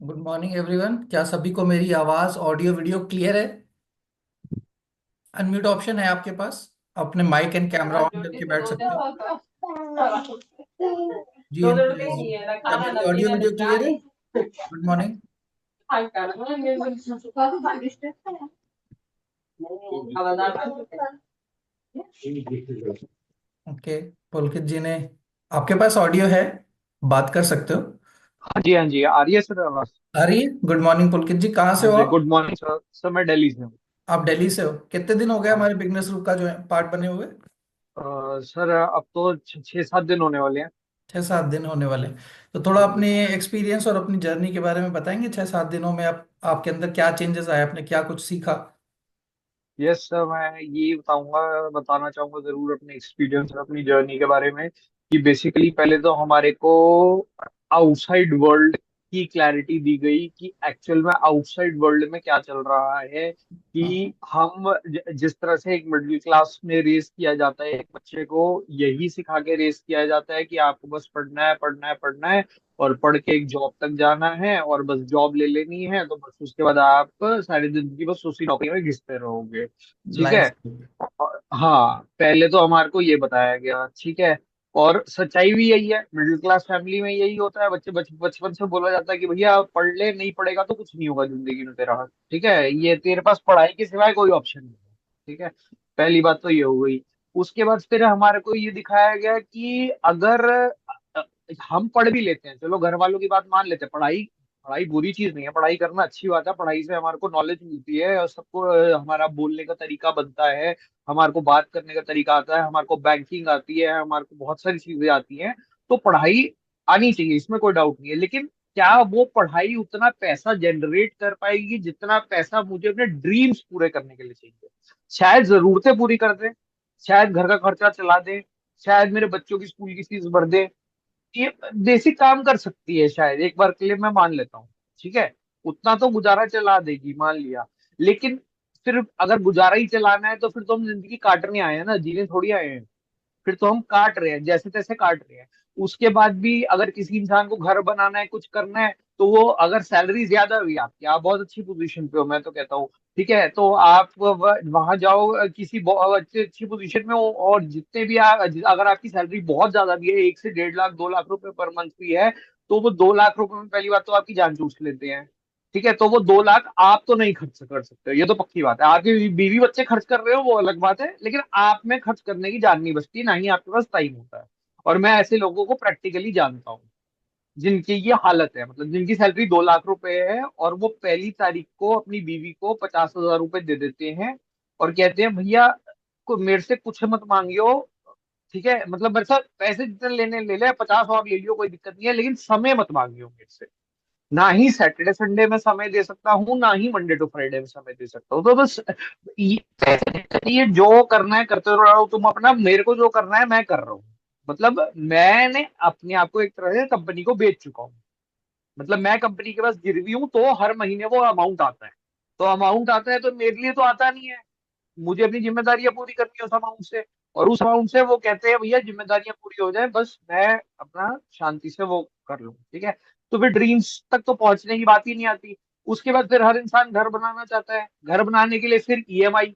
Good morning everyone. क्या सभी को मेरी आवाज ऑडियो वीडियो क्लियर है? अनम्यूट ऑप्शन है आपके पास। अपने माइक एंड कैमरा ऑन करके बैठ सकते हो। जी क्या मेरी ऑडियो वीडियो क्लियर है? Good morning. ओके। पुलकित जी ने आपके पास ऑडियो है, बात कर सकते हो। हाँ जी, आ रही है सर आवाज। आ रही है। गुड मॉर्निंग पुलकित जी, कहाँ से हाँ हो जी, आप? Good morning sir. सर मैं दिल्ली से हूँ। आप दिल्ली से हो। कितने दिन हो गए हाँ हमारे बिगनेस ग्रुप का जो है पार्ट बने हुए? सर अब तो 6-7 दिन होने वाले हैं। 6-7 दिन होने वाले। तो थोड़ा हाँ जी। अपने एक्सपीरियंस और अपनी जर्नी के बारे में बताएंगे। 6-7 दिनों में आप आपके अंदर क्या चेंजेस आए, आपने क्या कुछ सीखा? यस सर, मैं ये बताना चाहूंगा जरूर अपने एक्सपीरियंस और अपनी जर्नी के बारे में कि बेसिकली पहले तो हमारे को आउटसाइड वर्ल्ड की क्लैरिटी दी गई कि एक्चुअल में आउटसाइड वर्ल्ड में क्या चल रहा है। कि हम जिस तरह से एक मिडिल क्लास में रेस किया जाता है एक बच्चे को, यही सिखा के रेस किया जाता है कि आपको बस पढ़ना है, पढ़ना है, पढ़ना है, और पढ़ के एक जॉब तक जाना है और बस जॉब ले लेनी है, तो बस उसके बाद आप सारी जिंदगी बस उसी नौकरी में घिसते रहोगे। ठीक है। लाइफ। हाँ, पहले तो हमारे को ये बताया गया, ठीक है। और सच्चाई भी यही है, मिडिल क्लास फैमिली में यही होता है, बच्चे बचपन से बोला जाता है कि भैया पढ़ ले, नहीं पढ़ेगा तो कुछ नहीं होगा जिंदगी में तेरा। ठीक है, ये तेरे पास पढ़ाई के सिवाय कोई ऑप्शन नहीं है। ठीक है। पहली बात तो ये हो गई। उसके बाद फिर हमारे को ये दिखाया गया कि अगर अ, हम पढ़ भी लेते हैं, चलो घर वालों की बात मान लेते हैं, पढ़ाई पढ़ाई बुरी चीज नहीं है, पढ़ाई करना अच्छी बात है, पढ़ाई से हमारे को नॉलेज मिलती है और सबको हमारा बोलने का तरीका बनता है, हमारे को बात करने का तरीका आता है, हमारे को बैंकिंग आती है, हमारे को बहुत सारी चीजें आती हैं। तो पढ़ाई आनी चाहिए, इसमें कोई डाउट नहीं है, लेकिन क्या वो पढ़ाई उतना पैसा जनरेट कर पाएगी जितना पैसा मुझे अपने ड्रीम्स पूरे करने के लिए चाहिए? शायद जरूरतें पूरी कर दे, शायद घर का खर्चा चला दे, शायद मेरे बच्चों की स्कूल की फीस भर दे, ये बेसिक काम कर सकती है शायद, एक बार के लिए मैं मान लेता हूँ। ठीक है, उतना तो गुजारा चला देगी, मान लिया। लेकिन फिर अगर गुजारा ही चलाना है तो फिर तो हम जिंदगी काटने आए हैं ना, जीने थोड़ी आए हैं। फिर तो हम काट रहे हैं, जैसे तैसे काट रहे हैं। उसके बाद भी अगर किसी इंसान को घर बनाना है, कुछ करना है, तो वो अगर सैलरी ज्यादा हुई आपकी, आप बहुत अच्छी पोजीशन पे हो, मैं तो कहता हूँ, ठीक है, तो आप वहां जाओ किसी अच्छी अच्छी पोजीशन में हो, और जितने भी अगर आपकी सैलरी बहुत ज्यादा भी है, 1 से 1.5 लाख 2 लाख रुपए पर मंथ भी है, तो वो 2 लाख रुपए में पहली बात तो आपकी जान चूस लेते हैं। ठीक है, तो वो 2 लाख आप तो नहीं खर्च कर सकते, ये तो पक्की बात है। आपके बीवी बच्चे खर्च कर रहे हो वो अलग बात है, लेकिन आप में खर्च करने की जान नहीं बचती, ना ही आपके पास टाइम होता है। और मैं ऐसे लोगों को प्रैक्टिकली जानता हूँ जिनकी ये हालत है, मतलब जिनकी सैलरी 2 लाख रुपए है और वो पहली तारीख को अपनी बीवी को 50,000 रुपए दे देते हैं और कहते हैं भैया को मेरे से कुछ मत मांगियो। ठीक है, मतलब मेरे साथ पैसे जितने लेने ले ले, 50 और ले लियो, कोई दिक्कत नहीं है, लेकिन समय मत मांगियो मेरे से। ना ही सैटरडे संडे में समय दे सकता हूँ, ना ही मंडे टू फ्राइडे में समय दे सकता हूँ, तो बस ये जो करना है करते रहो तुम अपना, मेरे को जो करना है मैं कर रहा हूँ। मतलब मैंने अपने आप को एक तरह से कंपनी को बेच चुका हूँ। मतलब मैं कंपनी के पास गिरवी हूँ, तो हर महीने वो अमाउंट आता है। तो अमाउंट आता है तो मेरे लिए तो आता नहीं है, मुझे अपनी जिम्मेदारियां पूरी करनी है उस अमाउंट से। और उस अमाउंट से वो कहते हैं भैया जिम्मेदारियां पूरी हो जाए, बस मैं अपना शांति से वो कर लूँ। ठीक है, तो फिर ड्रीम्स तक तो पहुंचने की बात ही नहीं आती। उसके बाद फिर हर इंसान घर बनाना चाहता है, घर बनाने के लिए फिर ईएमआई,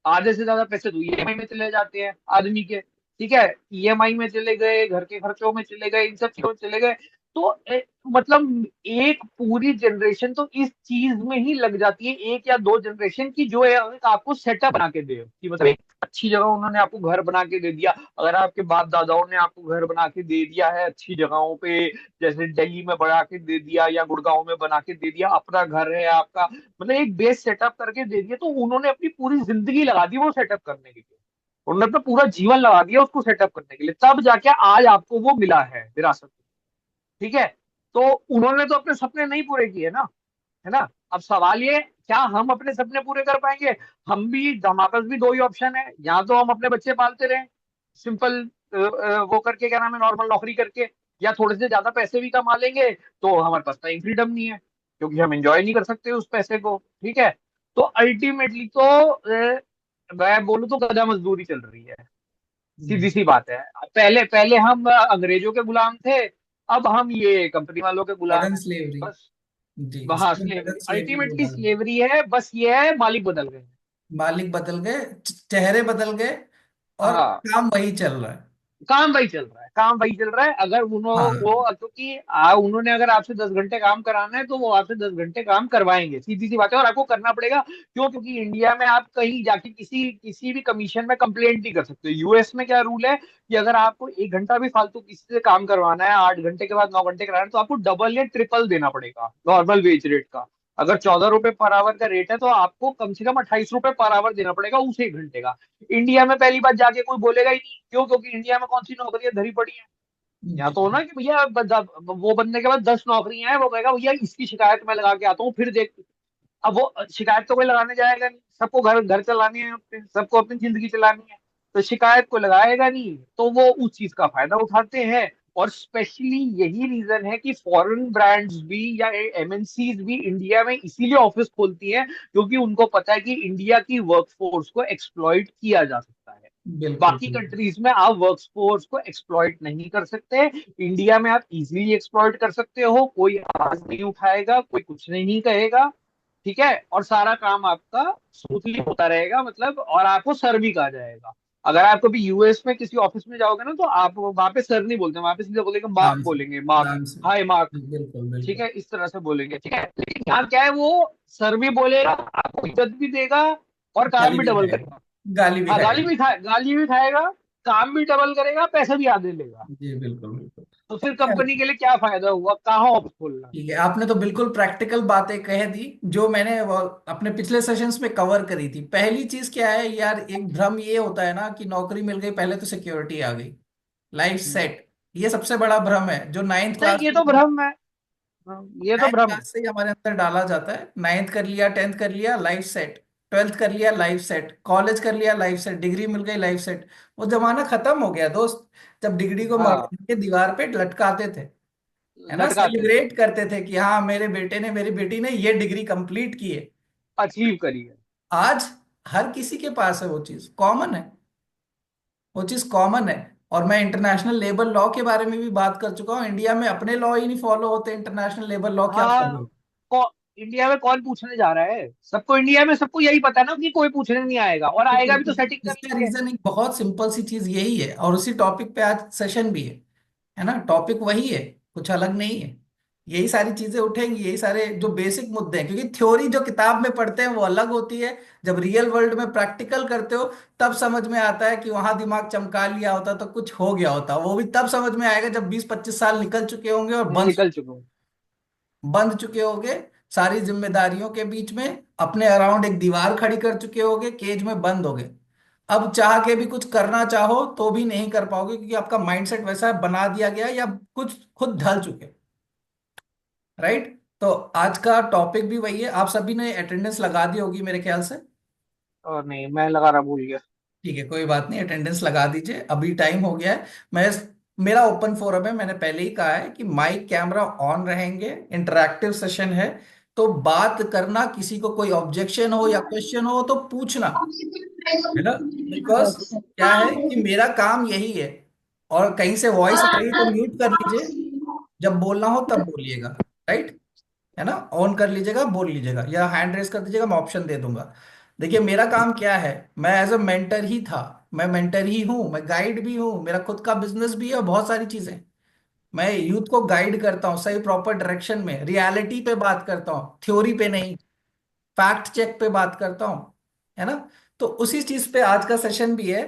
आधे से ज्यादा पैसे तो ईएमआई में चले जाते हैं आदमी के। ठीक है, ईएमआई में चले गए, घर के खर्चों में चले गए, इन सब चीजों में चले गए। तो मतलब एक पूरी जनरेशन तो इस चीज में ही लग जाती है, 1 या 2 जनरेशन की, जो है एक आपको सेटअप बना के दे कि मतलब एक अच्छी जगह उन्होंने आपको घर बना के दे दिया। अगर आपके बाप दादाओं ने आपको घर बना के दे दिया है अच्छी जगहों पे, जैसे दिल्ली में बना के दे दिया या गुड़गांव में बना के दे दिया, अपना घर है आपका, मतलब एक बेस सेटअप करके दे दिया, तो उन्होंने अपनी पूरी जिंदगी लगा दी वो सेटअप करने के लिए। उन्होंने अपना पूरा जीवन लगा दिया उसको सेटअप करने के लिए, तब जाके आज आपको वो मिला है विरासत में। ठीक है, तो उन्होंने तो अपने सपने नहीं पूरे किए ना, है ना। अब सवाल ये, क्या हम अपने सपने पूरे कर पाएंगे? हम भी, हमारे पास भी दो ही ऑप्शन है, या तो हम अपने बच्चे पालते रहें सिंपल, वो करके, क्या नाम है, नॉर्मल नौकरी करके, या थोड़े से ज्यादा पैसे भी कमा लेंगे, तो हमारे पास टाइम फ्रीडम नहीं है क्योंकि हम एंजॉय नहीं कर सकते उस पैसे को। ठीक है, तो अल्टीमेटली तो मैं बोलूँ तो गधा मजदूरी चल रही है, सीधी सी बात है। पहले पहले हम अंग्रेजों के गुलाम थे, अब हम ये कंपनी वालों के गुलाम मॉडर्न हैं। स्लेवरी। बस, जी, हाँ इसको स्लेवरी, मॉडर्न स्लेवरी अल्टीमेटली बोला है। स्लेवरी है, बस ये है मालिक बदल गए। मालिक बदल गए, चेहरे बदल गए, और हाँ काम वही चल रहा है। काम वही चल रहा है, काम वही चल रहा है। अगर उन्होंने हाँ, वो, क्योंकि उन्होंने अगर आपसे 10 घंटे काम कराना है तो वो आपसे 10 घंटे काम करवाएंगे, सीधी सी बात है, और आपको करना पड़ेगा। क्यों? क्योंकि इंडिया में आप कहीं जाके किसी किसी भी कमीशन में कंप्लेंट नहीं कर सकते। यूएस में क्या रूल है कि अगर आपको 1 घंटा भी फालतू किसी से काम करवाना है, 8 घंटे के बाद 9 घंटे कराना है, तो आपको डबल या ट्रिपल देना पड़ेगा नॉर्मल वेज रेट का। अगर 14 रुपए पर आवर का रेट है तो आपको कम से कम 28 रुपए पर आवर देना पड़ेगा उस 1 घंटे का। इंडिया में पहली बात जाके कोई बोलेगा ही नहीं। क्यों? क्योंकि इंडिया में कौन सी नौकरियां धरी पड़ी हैं। यहाँ जी, तो हो ना कि भैया वो बंदे के पास 10 नौकरियां हैं, वो कहेगा भैया इसकी शिकायत मैं लगा के आता हूँ, फिर देख। अब वो शिकायत तो कोई लगाने जाएगा नहीं, सबको घर घर चलानी है अपने, सबको अपनी जिंदगी चलानी है। तो शिकायत को लगाएगा नहीं, तो वो उस चीज का फायदा उठाते हैं। और स्पेशली यही रीजन है कि फॉरेन ब्रांड्स भी या एमएनसीज भी इंडिया में इसीलिए ऑफिस खोलती हैं, क्योंकि उनको पता है कि इंडिया की वर्कफोर्स को एक्सप्लॉइट किया जा सकता है। बिल्कुल बाकी बिल्कुल। कंट्रीज में आप वर्कफोर्स को एक्सप्लॉइट नहीं कर सकते। इंडिया में आप इजीली एक्सप्लॉइट कर सकते हो, कोई आवाज नहीं उठाएगा, कोई कुछ नहीं कहेगा। ठीक है, और सारा काम आपका स्मूथली होता रहेगा, मतलब, और आपको सर भी कहा जाएगा। अगर आप कभी यूएस में किसी ऑफिस में जाओगे ना, तो आप वहां पे सर नहीं बोलते, वहां पे सीधे बोलेंगे मार्क, नाम से, बोलेंगे मार्क। नाम से। हाय मार्क। बिल्कुल ठीक बिल्कुल। है, इस तरह से बोलेंगे। ठीक है, लेकिन यहाँ क्या है, वो सर भी बोलेगा, आपको इज्जत भी देगा, और काम गाली भी भी डबल खाएगा, करेगा। गाली भी हाँ खाएगा। गाली भी खाएगा, काम भी डबल करेगा, पैसे भी आधे लेगा। जी बिल्कुल बिल्कुल। तो फिर कंपनी के लिए क्या फायदा हुआ, कहाँ ऑफिस खोलना। ठीक है, आपने तो बिल्कुल प्रैक्टिकल बातें कह दी, जो मैंने वो अपने पिछले सेशंस में कवर करी थी। पहली चीज क्या है यार, एक भ्रम ये होता है ना कि नौकरी मिल गई, पहले तो सिक्योरिटी आ गई, लाइफ हम्म। सेट। ये सबसे बड़ा भ्रम है जो नाइन्थ नहीं, क्लास ये में, तो भ्रम है। ये तो नाइन्थ भ्रम है। क्लास से ही हमारे अंदर डाला जाता है। नाइन्थ कर लिया, टेंथ कर लिया, लाइफ सेट। ट्वेल्थ कर लिया, लाइफ सेट। कॉलेज कर लिया, लाइफ सेट। डिग्री मिल गई, लाइफ सेट। वो जमाना खत्म हो गया दोस्त, जब डिग्री को मार हाँ के दीवार पे लटकाते थे, है ना, लटकाते थे, सेलिब्रेट करते थे कि हाँ मेरे बेटे ने, मेरी बेटी ने ये डिग्री कंप्लीट की है। अचीव करिए। आज हर किसी के पास है, वो चीज कॉमन है, वो चीज कॉमन है। और मैं इंटरनेशनल लेबर लॉ के बारे में भी बात कर चुका हूँ। इंडिया में अपने लॉ ही नहीं फॉलो होते, इंटरनेशनल लेबर लॉ क्या हाँ, फॉलो। इंडिया में कौन पूछने जा रहा है, सबको इंडिया में सबको यही पता है ना कि कोई पूछने नहीं आएगा, और आएगा भी तो सेटिंग कर इसका लेंगे। रीजन एक बहुत सिंपल सी चीज यही है, और उसी टॉपिक पे आज सेशन भी है ना। टॉपिक वही है, कुछ अलग नहीं है। यही सारी चीजें उठेंगी, यही सारे जो बेसिक मुद्दे हैं, क्योंकि थ्योरी जो किताब में पढ़ते हैं वो अलग होती है, जब रियल वर्ल्ड में प्रैक्टिकल करते हो तब समझ में आता है कि वहां दिमाग चमका लिया होता तो कुछ हो गया होता। वो भी तब समझ में आएगा जब 20-25 साल निकल चुके होंगे और बंद निकल चुका हूँ। बंद चुके होगे, सारी जिम्मेदारियों के बीच में अपने अराउंड एक दीवार खड़ी कर चुके होगे, केज में बंद होगे। अब चाह के भी कुछ करना चाहो तो भी नहीं कर पाओगे, क्योंकि आपका माइंडसेट वैसा बना दिया गया है, या कुछ खुद ढल चुके। राइट। तो आज का टॉपिक भी वही है। आप सभी ने अटेंडेंस लगा दी होगी मेरे ख्याल से। और नहीं, मैं लगाना भूल गया। ठीक है, कोई बात नहीं, अटेंडेंस लगा दीजिए, अभी टाइम हो गया है। मैं मेरा ओपन फोरम है, मैंने पहले ही कहा है कि माइक कैमरा ऑन रहेंगे, इंटरैक्टिव सेशन है। तो बात करना, किसी को कोई ऑब्जेक्शन हो या क्वेश्चन हो तो पूछना, है ना। बिकॉज क्या है कि मेरा काम यही है। और कहीं से वॉइस आ रही है तो म्यूट कर लीजिए, जब बोलना हो तब बोलिएगा। राइट, है ना। ऑन कर लीजिएगा, बोल लीजिएगा, या हैंड रेस कर दीजिएगा, मैं ऑप्शन दे दूंगा। देखिए मेरा काम क्या है, मैं एज अ मेंटर ही था, मैं मेंटर ही हूँ, मैं गाइड भी हूँ, मेरा खुद का बिजनेस भी है और बहुत सारी चीजें। मैं यूथ को गाइड करता हूँ सही प्रॉपर डायरेक्शन में, रियलिटी पे बात करता हूँ, थ्योरी पे नहीं, फैक्ट चेक पे बात करता हूँ, है ना। तो उसी चीज पे आज का सेशन भी है।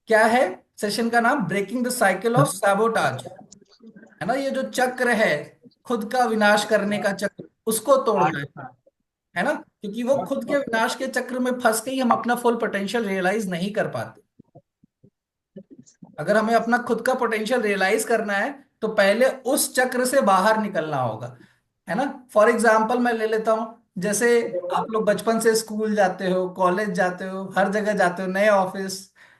क्या है सेशन का नाम? Breaking the cycle of sabotage, है ना। ये जो चक्र है, खुद का विनाश करने का चक्र, उसको तोड़ना है ना। क्योंकि वो खुद के विनाश के चक्र में फंस के ही हम अपना फुल पोटेंशियल रियलाइज नहीं कर पाते। अगर हमें अपना खुद का पोटेंशियल रियलाइज करना है तो पहले उस चक्र से बाहर निकलना होगा, है ना। फॉर एग्जाम्पल मैं ले लेता हूं, जैसे आप लोग बचपन से स्कूल जाते हो, कॉलेज जाते हो, हर जगह जाते हो, नए ऑफिस,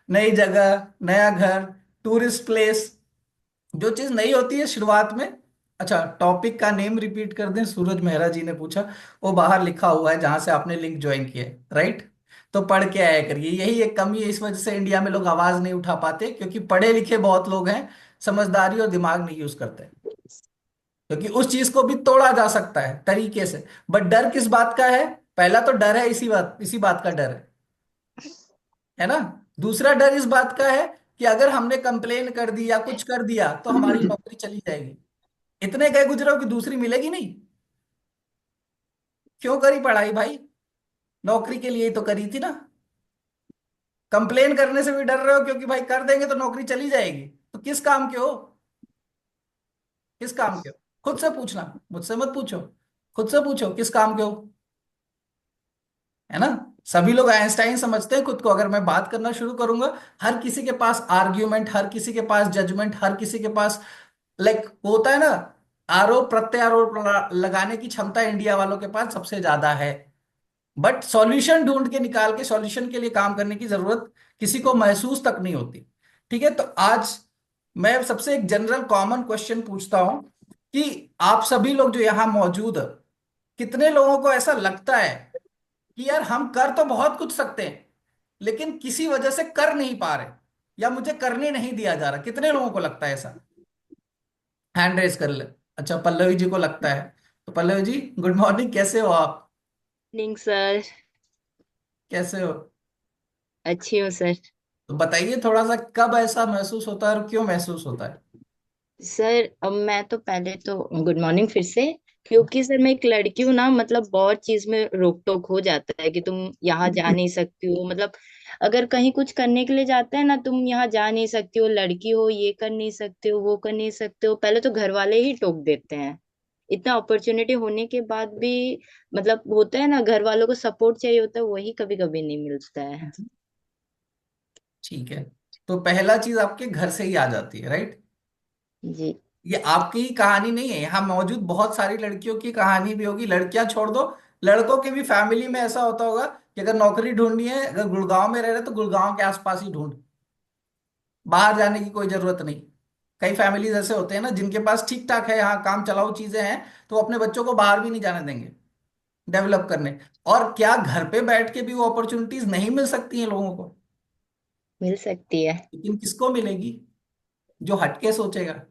नई जगह, नया घर, टूरिस्ट प्लेस, जो चीज नई होती है शुरुआत में। अच्छा, टॉपिक का नेम रिपीट कर दें, सूरज मेहरा जी ने पूछा। वो बाहर लिखा हुआ है जहां से आपने लिंक ज्वाइन किया है, राइट। तो पढ़ के आया करिए, यही एक कमी है, इस वजह से इंडिया में लोग आवाज नहीं उठा पाते, क्योंकि पढ़े लिखे बहुत लोग हैं, समझदारी और दिमाग नहीं यूज करते। तो क्योंकि उस चीज को भी तोड़ा जा सकता है तरीके से। बट डर किस बात का है? पहला तो डर है इसी बात का डर है ना। दूसरा डर इस बात का है कि अगर हमने कंप्लेन कर दी या कुछ कर दिया तो हमारी नौकरी चली जाएगी। इतने गए गुजरे हो कि दूसरी मिलेगी नहीं। क्यों करी पढ़ाई भाई? नौकरी के लिए ही तो करी थी ना। कंप्लेन करने से भी डर रहे हो क्योंकि भाई कर देंगे तो नौकरी चली जाएगी। तो किस काम के हो? किस काम के हो? खुद से पूछना, मुझसे मत पूछो। खुद से पूछो किस काम के हो। है ना। सभी लोग आइंस्टाइन समझते हैं खुद को। अगर मैं बात करना शुरू करूंगा, हर किसी के पास आर्ग्यूमेंट, हर किसी के पास जजमेंट, हर किसी के पास लाइक होता है ना, आरोप प्रत्यारोप लगाने की क्षमता इंडिया वालों के पास सबसे ज्यादा है। बट सॉल्यूशन ढूंढ के निकाल के सॉल्यूशन के लिए काम करने की जरूरत किसी को महसूस तक नहीं होती। ठीक है, तो आज मैं सबसे एक जनरल कॉमन क्वेश्चन पूछता हूं कि आप सभी लोग जो यहां मौजूद है, कितने लोगों को ऐसा लगता है कि यार हम कर तो बहुत कुछ सकते हैं लेकिन किसी वजह से कर नहीं पा रहे, या मुझे करने नहीं दिया जा रहा? कितने लोगों को लगता है ऐसा? हैंड रेस कर ले। अच्छा, पल्लवी जी को लगता है। तो पल्लवी जी, गुड मॉर्निंग, कैसे हो आप? Evening sir. कैसे हो? अच्छी हूँ सर। तो बताइए थोड़ा सा, कब ऐसा महसूस होता है और क्यों महसूस होता है? सर अब मैं तो पहले तो गुड मॉर्निंग फिर से। क्योंकि सर मैं एक लड़की हूँ ना, मतलब बहुत चीज में रोक टोक हो जाता है कि तुम यहाँ जा नहीं सकती हो। मतलब अगर कहीं कुछ करने के लिए जाते हैं ना, तुम यहाँ जा नहीं सकती हो, लड़की हो, ये कर नहीं सकते हो, वो कर नहीं सकते हो, पहले तो घर वाले ही टोक देते हैं। इतना अपॉर्चुनिटी होने के बाद भी मतलब होता है ना, घर वालों को सपोर्ट चाहिए होता है, वही कभी कभी नहीं मिलता है। ठीक है, तो पहला चीज आपके घर से ही आ जाती है, राइट? जी। ये आपकी ही कहानी नहीं है, यहाँ मौजूद बहुत सारी लड़कियों की कहानी भी होगी। लड़कियां छोड़ दो, लड़कों के भी फैमिली में ऐसा होता होगा कि अगर नौकरी ढूंढनी है, अगर गुड़गांव में रह रहे तो गुड़गांव के आसपास ही ढूंढ, बाहर जाने की कोई जरूरत नहीं। कई फैमिलीज ऐसे होते हैं ना जिनके पास ठीक ठाक है, यहाँ काम चलाऊ चीजें हैं, तो वो अपने बच्चों को बाहर भी नहीं जाने देंगे डेवलप करने। और क्या घर पे बैठ के भी वो अपॉर्चुनिटीज नहीं मिल सकती हैं लोगों को? मिल सकती है। लेकिन किसको मिलेगी? जो हटके सोचेगा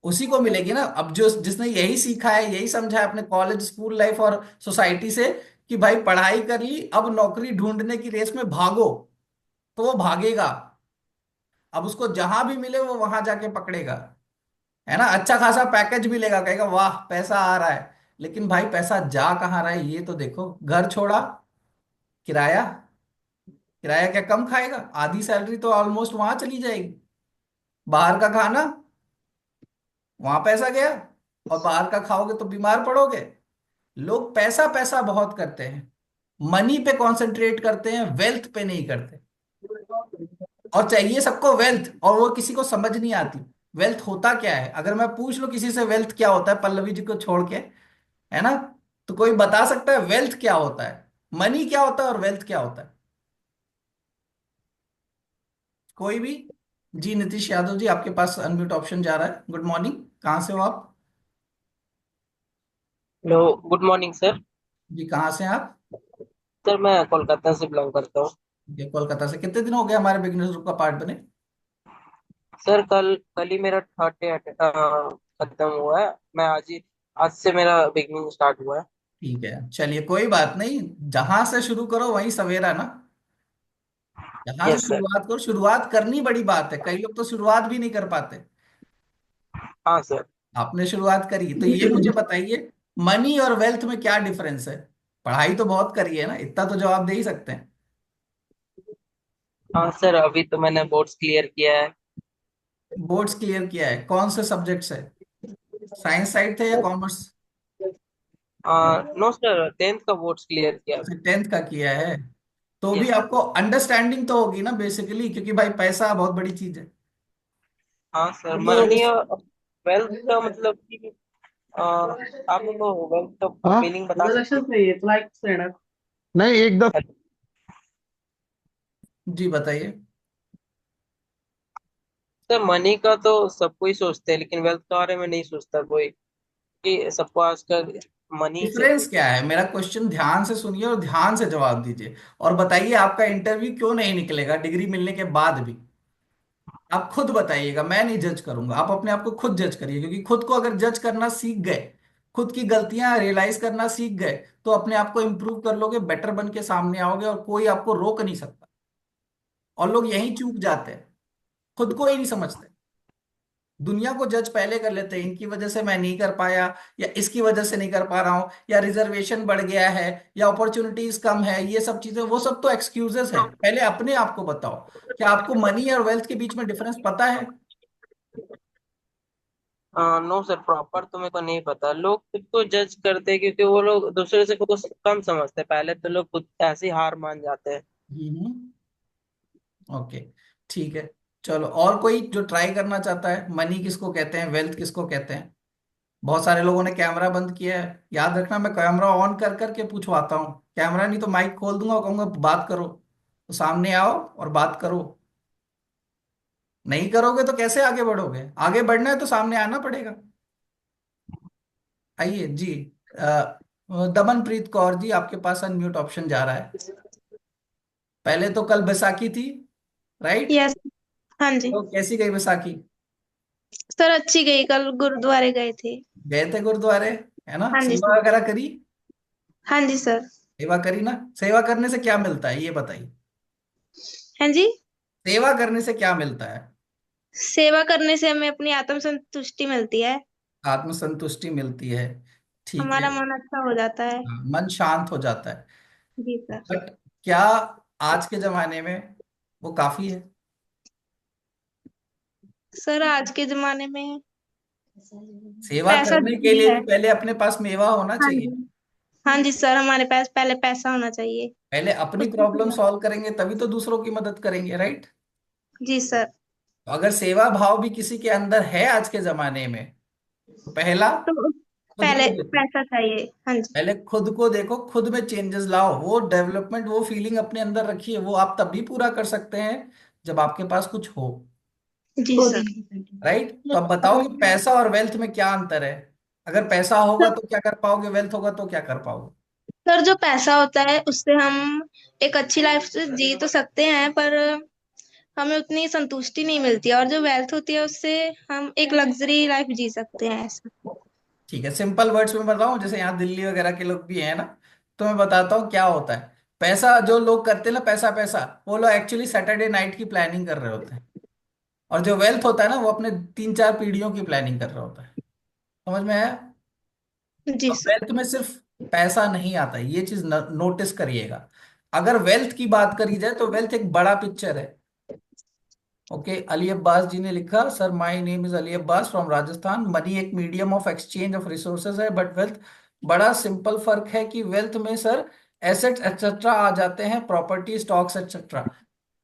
उसी को मिलेगी ना। अब जो जिसने यही सीखा है, यही समझा है अपने कॉलेज स्कूल लाइफ और सोसाइटी से कि भाई पढ़ाई कर ली, अब नौकरी ढूंढने की रेस में भागो, तो वो भागेगा। अब उसको जहां भी मिले वो वहां जाके पकड़ेगा। है ना, अच्छा खासा पैकेज मिलेगा, कहेगा वाह पैसा आ रहा है। लेकिन भाई पैसा जा कहाँ रहा है ये तो देखो। घर छोड़ा, किराया, किराया क्या कम खाएगा? आधी सैलरी तो ऑलमोस्ट वहां चली जाएगी। बाहर का खाना, वहां पैसा गया। और बाहर का खाओगे तो बीमार पड़ोगे। लोग पैसा पैसा बहुत करते हैं, मनी पे कंसंट्रेट करते हैं, वेल्थ पे नहीं करते। और चाहिए सबको वेल्थ, और वो किसी को समझ नहीं आती वेल्थ होता क्या है। अगर मैं पूछ लूं किसी से वेल्थ क्या होता है, पल्लवी जी को छोड़ के, है ना, तो कोई बता सकता है वेल्थ क्या होता है? मनी क्या होता है और वेल्थ क्या होता है? कोई भी? जी नीतीश यादव जी, आपके पास अनम्यूट ऑप्शन जा रहा है। गुड मॉर्निंग, कहाँ से हो आप? Hello, good morning sir. जी कहाँ से हैं आप? सर मैं कोलकाता से बिलोंग करता हूँ। ये कोलकाता से। कितने दिन हो गए हमारे बिगनर्स ग्रुप का पार्ट बने? सर कल कल ही मेरा थर्ड डे खत्म हुआ है। मैं आज से मेरा बिगनिंग स्टार्ट हुआ है। ठीक है, चलिए कोई बात नहीं। जहां से शुरू करो वहीं सवेरा ना। जहां से यस सर। शुरुआत करो, शुरुआत करनी बड़ी बात है, कई लोग तो शुरुआत भी नहीं कर पाते। हाँ सर। आपने शुरुआत करी, तो ये मुझे बताइए, मनी और वेल्थ में क्या डिफरेंस है? पढ़ाई तो बहुत करी है ना, इतना तो जवाब दे ही सकते हैं। हाँ सर, अभी तो मैंने बोर्ड्स क्लियर किया है। बोर्ड्स क्लियर किया है, कौन से सब्जेक्ट से? साइंस साइड थे या कॉमर्स? नो सर, 10th का बोर्ड्स क्लियर किया अच्छा, अभी। 10th का किया है। तो भी यस सर। आपको अंडरस्टैंडिंग तो होगी ना बेसिकली, क्योंकि भाई पैसा बहुत बड़ी चीज है। हाँ सर, तो मनी और वेल्थ का मतलब कि आप मेरे को वेल्थ का हाँ मीनिंग बता सकते नहीं एकदम। हैं? जी बताइए। सर मनी का तो सब कोई सोचते हैं, लेकिन वेल्थ के बारे में नहीं सोचता कोई, कि सबको आजकल मनी से। डिफरेंस क्या है? मेरा क्वेश्चन ध्यान से सुनिए और ध्यान से जवाब दीजिए, और बताइए आपका इंटरव्यू क्यों नहीं निकलेगा डिग्री मिलने के बाद भी। आप खुद बताइएगा, मैं नहीं जज करूंगा, आप अपने आप को खुद जज करिए, क्योंकि खुद को अगर जज करना सीख गए, खुद की गलतियां रियलाइज करना सीख गए, तो अपने आप को इम्प्रूव कर लोगे, बेटर बन के सामने आओगे, और कोई आपको रोक नहीं सकता। और लोग यहीं चूक जाते हैं, खुद को ही नहीं समझते, दुनिया को जज पहले कर लेते हैं, इनकी वजह से मैं नहीं कर पाया, या इसकी वजह से नहीं कर पा रहा हूं, या रिजर्वेशन बढ़ गया है, या अपॉर्चुनिटीज कम है, ये सब चीजें, वो सब तो एक्सक्यूजेस है। पहले अपने आप को बताओ, क्या आपको मनी और वेल्थ के बीच में डिफरेंस पता है? नो सर, प्रॉपर तो मेरे को नहीं पता। लोग खुद को जज करते हैं क्योंकि वो लोग दूसरे से खुद को कम समझते हैं। पहले तो लोग खुद ऐसे ही हार मान जाते हैं। हम्म। ओके, ठीक है। चलो, और कोई जो ट्राई करना चाहता है? मनी किसको कहते हैं, वेल्थ किसको कहते हैं? बहुत सारे लोगों ने कैमरा बंद किया है, याद रखना मैं कैमरा ऑन कर करके पूछवाता हूँ, कैमरा नहीं तो माइक खोल दूंगा और कहूंगा बात करो, तो सामने आओ और बात करो। नहीं करोगे तो कैसे आगे बढ़ोगे? आगे बढ़ना है तो सामने आना पड़ेगा। आइए जी। दमनप्रीत कौर जी, आपके पास अनम्यूट ऑप्शन जा रहा है। पहले तो कल बैसाखी थी, राइट? यस। हाँ जी। तो कैसी गई बैसाखी? सर अच्छी गई, कल गुरुद्वारे गए थे। गए थे गुरुद्वारे, है ना? हाँ जी सेवा सर। वगैरह करी? हाँ जी सर। सेवा करी ना? सेवा करने से क्या मिलता है ये बताइए? हाँ जी। सेवा करने से क्या मिलता है? सेवा करने से हमें अपनी आत्म संतुष्टि मिलती है। आत्मसंतुष्टि मिलती है, ठीक है। हमारा मन अच्छा हो जाता है। हाँ, मन शांत हो जाता है। जी सर। बट क्या आज के जमाने में वो काफी है? सर आज के जमाने में सेवा पैसा करने के जरूरी लिए है। भी पहले अपने पास मेवा होना हाँ चाहिए। जी। हाँ जी सर, हमारे पास पहले पैसा होना चाहिए। पहले अपनी उसके प्रॉब्लम बाद। सॉल्व करेंगे तभी तो दूसरों की मदद करेंगे, राइट? जी सर। तो अगर सेवा भाव भी किसी के अंदर है आज के जमाने में, तो पहला तो खुद पहले को देखो। पैसा चाहिए। हाँ जी। पहले खुद को देखो, खुद में चेंजेस लाओ, वो डेवलपमेंट, वो फीलिंग अपने अंदर रखिए, वो आप तब भी पूरा कर सकते हैं जब आपके पास कुछ हो, जी सर। राइट? तो अब बताओ कि पैसा और वेल्थ में क्या अंतर है? अगर पैसा होगा तो क्या कर पाओगे, वेल्थ होगा तो क्या कर पाओगे? सर जो पैसा होता है उससे हम एक अच्छी लाइफ जी तो सकते हैं, पर हमें उतनी संतुष्टि नहीं मिलती है। और जो वेल्थ होती है उससे हम एक लग्जरी लाइफ जी सकते हैं ऐसा। ठीक है, सिंपल वर्ड्स में बताऊं, जैसे यहाँ दिल्ली वगैरह के लोग भी हैं ना, तो मैं बताता हूँ क्या होता है। पैसा जो लोग करते हैं ना, पैसा पैसा, वो लोग एक्चुअली सैटरडे नाइट की प्लानिंग कर रहे होते हैं। और जो वेल्थ होता है ना, वो अपने 3-4 पीढ़ियों की प्लानिंग कर रहा होता है। समझ में आया? जी तो सर। वेल्थ में सिर्फ पैसा नहीं आता है, ये चीज नोटिस करिएगा। अगर वेल्थ की बात करी जाए तो वेल्थ एक बड़ा पिक्चर है। ओके, अली अब्बास जी ने लिखा, sir my name is Ali Abbas from Rajasthan. Money एक medium of exchange of resources है, बट वेल्थ बड़ा सिंपल फर्क है कि वेल्थ में सर एसेट्स एक्सेट्रा आ जाते हैं, प्रॉपर्टी, स्टॉक्स एक्सेट्रा।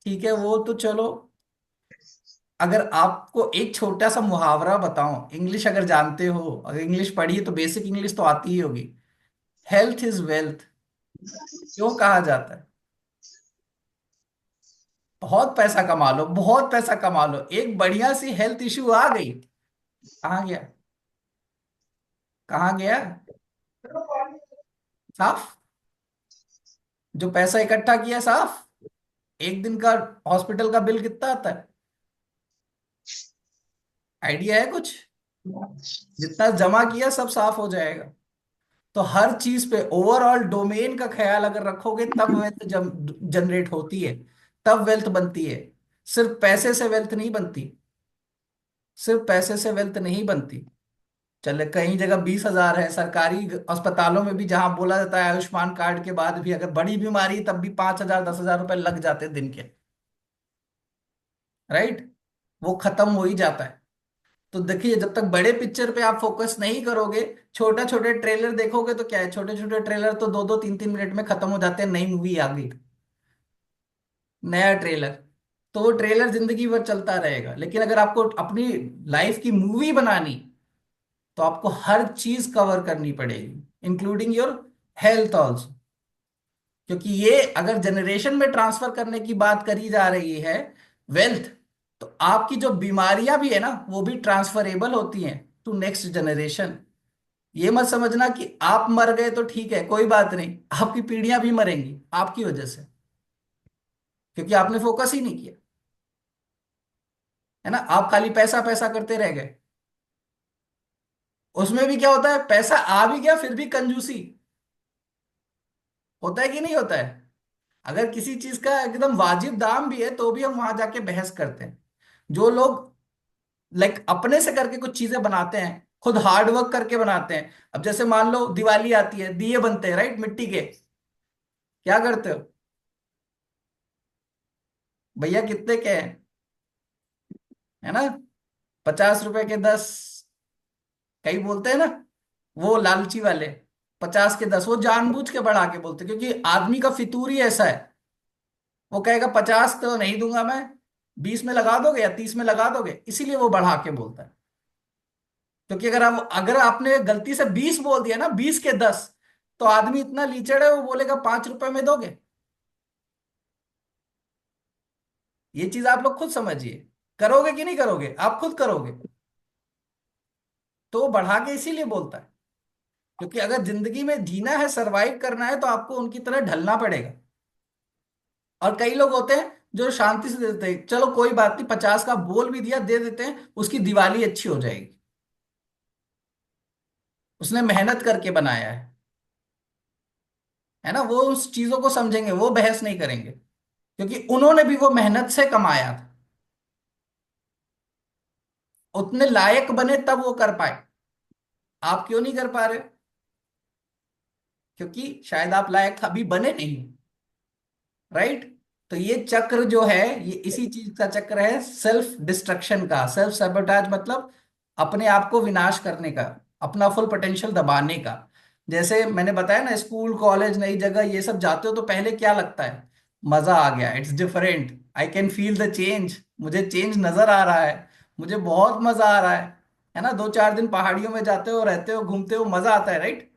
ठीक है, वो तो चलो। अगर आपको एक छोटा सा मुहावरा बताऊं, इंग्लिश अगर जानते हो, अगर इंग्लिश पढ़ी है तो बेसिक इंग्लिश तो आती ही होगी। हेल्थ इज वेल्थ क्यों कहा जाता है? बहुत पैसा कमा लो, बहुत पैसा कमा लो, एक बढ़िया सी हेल्थ इशू आ गई, कहाँ गया? कहाँ गया? साफ। जो पैसा इकट्ठा किया साफ। एक दिन का हॉस्पिटल का बिल कितना आता है? आइडिया है कुछ? जितना जमा किया सब साफ हो जाएगा। तो हर चीज पे ओवरऑल डोमेन का ख्याल अगर रखोगे तब वेल्थ जनरेट होती है, तब वेल्थ बनती है। सिर्फ पैसे से वेल्थ नहीं बनती, सिर्फ पैसे से वेल्थ नहीं बनती। चले, कई जगह 20,000 है, सरकारी अस्पतालों में भी जहां बोला जाता है आयुष्मान कार्ड के बाद भी अगर बड़ी बीमारी है, तब भी 5,000 10,000 रुपए लग जाते हैं दिन के, राइट? वो खत्म हो ही जाता है। तो देखिए, जब तक बड़े पिक्चर पे आप फोकस नहीं करोगे, छोटे छोटे ट्रेलर देखोगे तो क्या है, छोटे छोटे ट्रेलर तो 2-2 3-3 मिनट में खत्म हो जाते हैं, नई मूवी आ गई, नया ट्रेलर। तो वो ट्रेलर जिंदगी भर चलता रहेगा। लेकिन अगर आपको अपनी लाइफ की मूवी बनानी, तो आपको हर चीज कवर करनी पड़ेगी, इंक्लूडिंग योर हेल्थ ऑल्सो। क्योंकि ये अगर जनरेशन में ट्रांसफर करने की बात करी जा रही है, वेल्थ, तो आपकी जो बीमारियां भी है ना, वो भी ट्रांसफरेबल होती हैं टू नेक्स्ट जनरेशन। ये मत समझना कि आप मर गए तो ठीक है, कोई बात नहीं, आपकी पीढ़ियां भी मरेंगी आपकी वजह से, क्योंकि आपने फोकस ही नहीं किया। है ना, आप खाली पैसा पैसा करते रह गए। उसमें भी क्या होता है, पैसा आ भी गया फिर भी कंजूसी होता है कि नहीं होता है। अगर किसी चीज का एकदम वाजिब दाम भी है तो भी हम वहां जाके बहस करते हैं। जो लोग लाइक अपने से करके कुछ चीजें बनाते हैं, खुद हार्ड वर्क करके बनाते हैं। अब जैसे मान लो दिवाली आती है, दिए बनते हैं राइट, मिट्टी के। क्या करते हो भैया, कितने के हैं, है ना, 50 रुपए के 10, कई बोलते हैं ना, वो लालची वाले, 50 के 10, वो जानबूझ के बढ़ा के बोलते हैं, क्योंकि आदमी का फितूर ही ऐसा है। वो कहेगा 50 तो नहीं दूंगा मैं, 20 में लगा दोगे या 30 में लगा दोगे, इसीलिए वो बढ़ा के बोलता है। क्योंकि अगर आपने गलती से 20 बोल दिया ना, 20 के 10, तो आदमी इतना लीचड़ है, वो बोलेगा 5 रुपए में दोगे। ये चीज आप लोग खुद समझिए, करोगे कि नहीं करोगे, आप खुद करोगे। तो वो बढ़ा के इसीलिए बोलता है, क्योंकि अगर जिंदगी में जीना है, सरवाइव करना है, तो आपको उनकी तरह ढलना पड़ेगा। और कई लोग होते हैं जो शांति से दे देते हैं, चलो कोई बात नहीं, 50 का बोल भी दिया, दे देते हैं, उसकी दिवाली अच्छी हो जाएगी, उसने मेहनत करके बनाया है ना, वो उस चीजों को समझेंगे, वो बहस नहीं करेंगे, क्योंकि उन्होंने भी वो मेहनत से कमाया था, उतने लायक बने तब वो कर पाए। आप क्यों नहीं कर पा रहे? क्योंकि शायद आप लायक अभी बने नहीं, राइट। तो ये चक्र जो है, ये इसी चीज का चक्र है, सेल्फ डिस्ट्रक्शन का, सेल्फ सैबोटाज, मतलब अपने आप को विनाश करने का, अपना फुल पोटेंशियल दबाने का। जैसे मैंने बताया ना, स्कूल कॉलेज नई जगह ये सब जाते हो तो पहले क्या लगता है, मजा आ गया, it's different, I can feel the change, मुझे चेंज नजर आ रहा है, मुझे बहुत मजा आ रहा है ना। 2 4 दिन पहाड़ियों में जाते हो, रहते हो, घूमते हो, मजा आता है, राइट।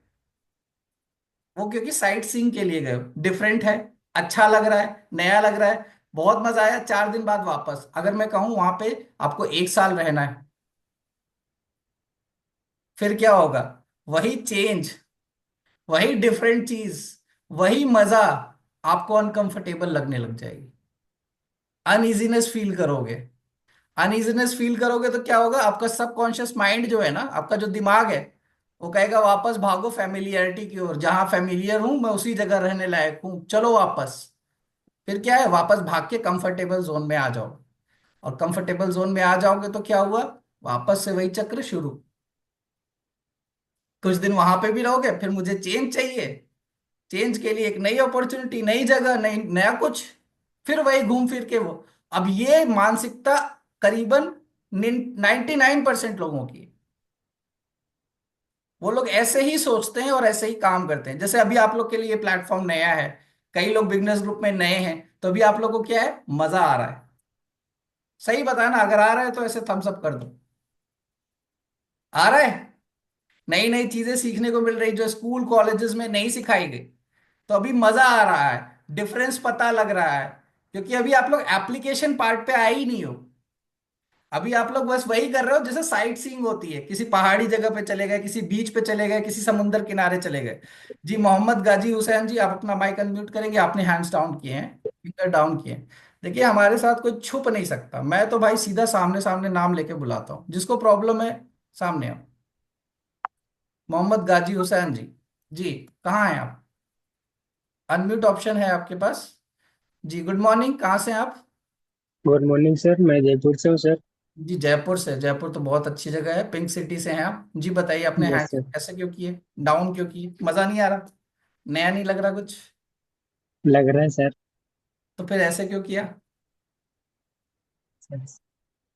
वो क्योंकि साइट सीइंग के लिए गए हो, डिफरेंट है, अच्छा लग रहा है, नया लग रहा है, बहुत मजा आया, 4 दिन बाद वापस। अगर मैं कहूं वहां पे आपको 1 साल रहना है, फिर क्या होगा, वही चेंज, वही डिफरेंट चीज, वही मजा आपको अनकंफर्टेबल लगने लग जाएगी, अनइजीनेस फील करोगे। अनइजीनेस फील करोगे तो क्या होगा, आपका सबकॉन्शियस माइंड जो है ना, आपका जो दिमाग है, वो कहेगा वापस भागो फैमिलियरिटी की ओर, जहां फैमिलियर हूं मैं उसी जगह रहने लायक हूं, चलो वापस। फिर क्या है, वापस भाग के कंफर्टेबल जोन में आ जाओ। और कंफर्टेबल जोन में आ जाओगे तो क्या हुआ, वापस से वही चक्र शुरू। कुछ दिन वहां पे भी रहोगे, फिर मुझे चेंज चाहिए, चेंज के लिए एक नई अपॉर्चुनिटी, नई जगह, नई नया कुछ, फिर वही घूम फिर के वो। अब ये मानसिकता करीबन 99% लोगों की है। वो लोग ऐसे ही सोचते हैं और ऐसे ही काम करते हैं। जैसे अभी आप लोग के लिए ये प्लेटफॉर्म नया है, कई लोग बिजनेस ग्रुप में नए हैं, तो अभी आप लोग को क्या है, मजा आ रहा है। सही बताना, अगर आ रहा है तो ऐसे थम्स अप कर दो। आ रहा है, नई नई चीजें सीखने को मिल रही जो स्कूल कॉलेजेस में नहीं सिखाई गई, तो अभी मजा आ रहा है, डिफरेंस पता लग रहा है। क्योंकि अभी आप लोग एप्लीकेशन पार्ट पे आए ही नहीं हो। अभी आप लोग बस वही कर रहे हो जैसे साइट सीइंग होती है, किसी पहाड़ी जगह पे चले गए, किसी बीच पे चले गए, किसी समुद्र किनारे चले गए। जी मोहम्मद गाजी हुसैन जी, आप अपना माइक अनम्यूट करेंगे, आपने हैंड्स डाउन किए हैं, फिंगर डाउन किए हैं। देखिए हमारे साथ कोई छुप नहीं सकता, मैं तो भाई सीधा सामने सामने नाम लेके बुलाता हूँ, जिसको प्रॉब्लम है सामने आओ। मोहम्मद गाजी हुसैन जी, जी कहाँ हैं आप, अनम्यूट ऑप्शन है आपके पास। जी गुड मॉर्निंग, कहाँ से हैं आप? गुड मॉर्निंग सर, मैं जयपुर से हूँ सर। जी जयपुर से, जयपुर तो बहुत अच्छी जगह है, पिंक सिटी से हैं आप। जी बताइए, आपने यस हैंड सर। ऐसे क्यों किए, डाउन क्यों किए, मजा नहीं आ रहा, नया नहीं लग रहा कुछ, लग रहा है सर। तो फिर ऐसे क्यों किया? सर,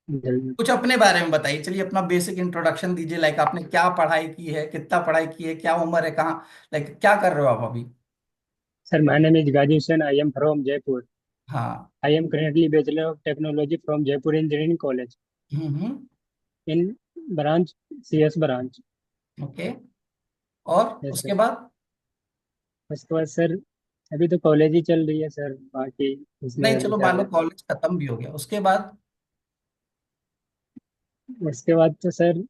जल्दी। कुछ अपने बारे में बताइए, चलिए अपना बेसिक इंट्रोडक्शन दीजिए, लाइक आपने क्या पढ़ाई की है, कितना पढ़ाई की है, क्या उम्र है, कहाँ, लाइक क्या कर रहे हो आप अभी? Sir, my name is Ghazi Hussain, I am from Jaipur. हाँ। I am currently bachelor of technology from Jaipur engineering college in branch, CS branch. Okay, और यस उसके सर। बाद? उसके बाद सर, अभी तो कॉलेज ही चल रही है सर, बाकी उसमें नहीं अभी चलो मान लो ज़्यादा। कॉलेज खत्म भी हो गया, उसके बाद? उसके बाद तो सर,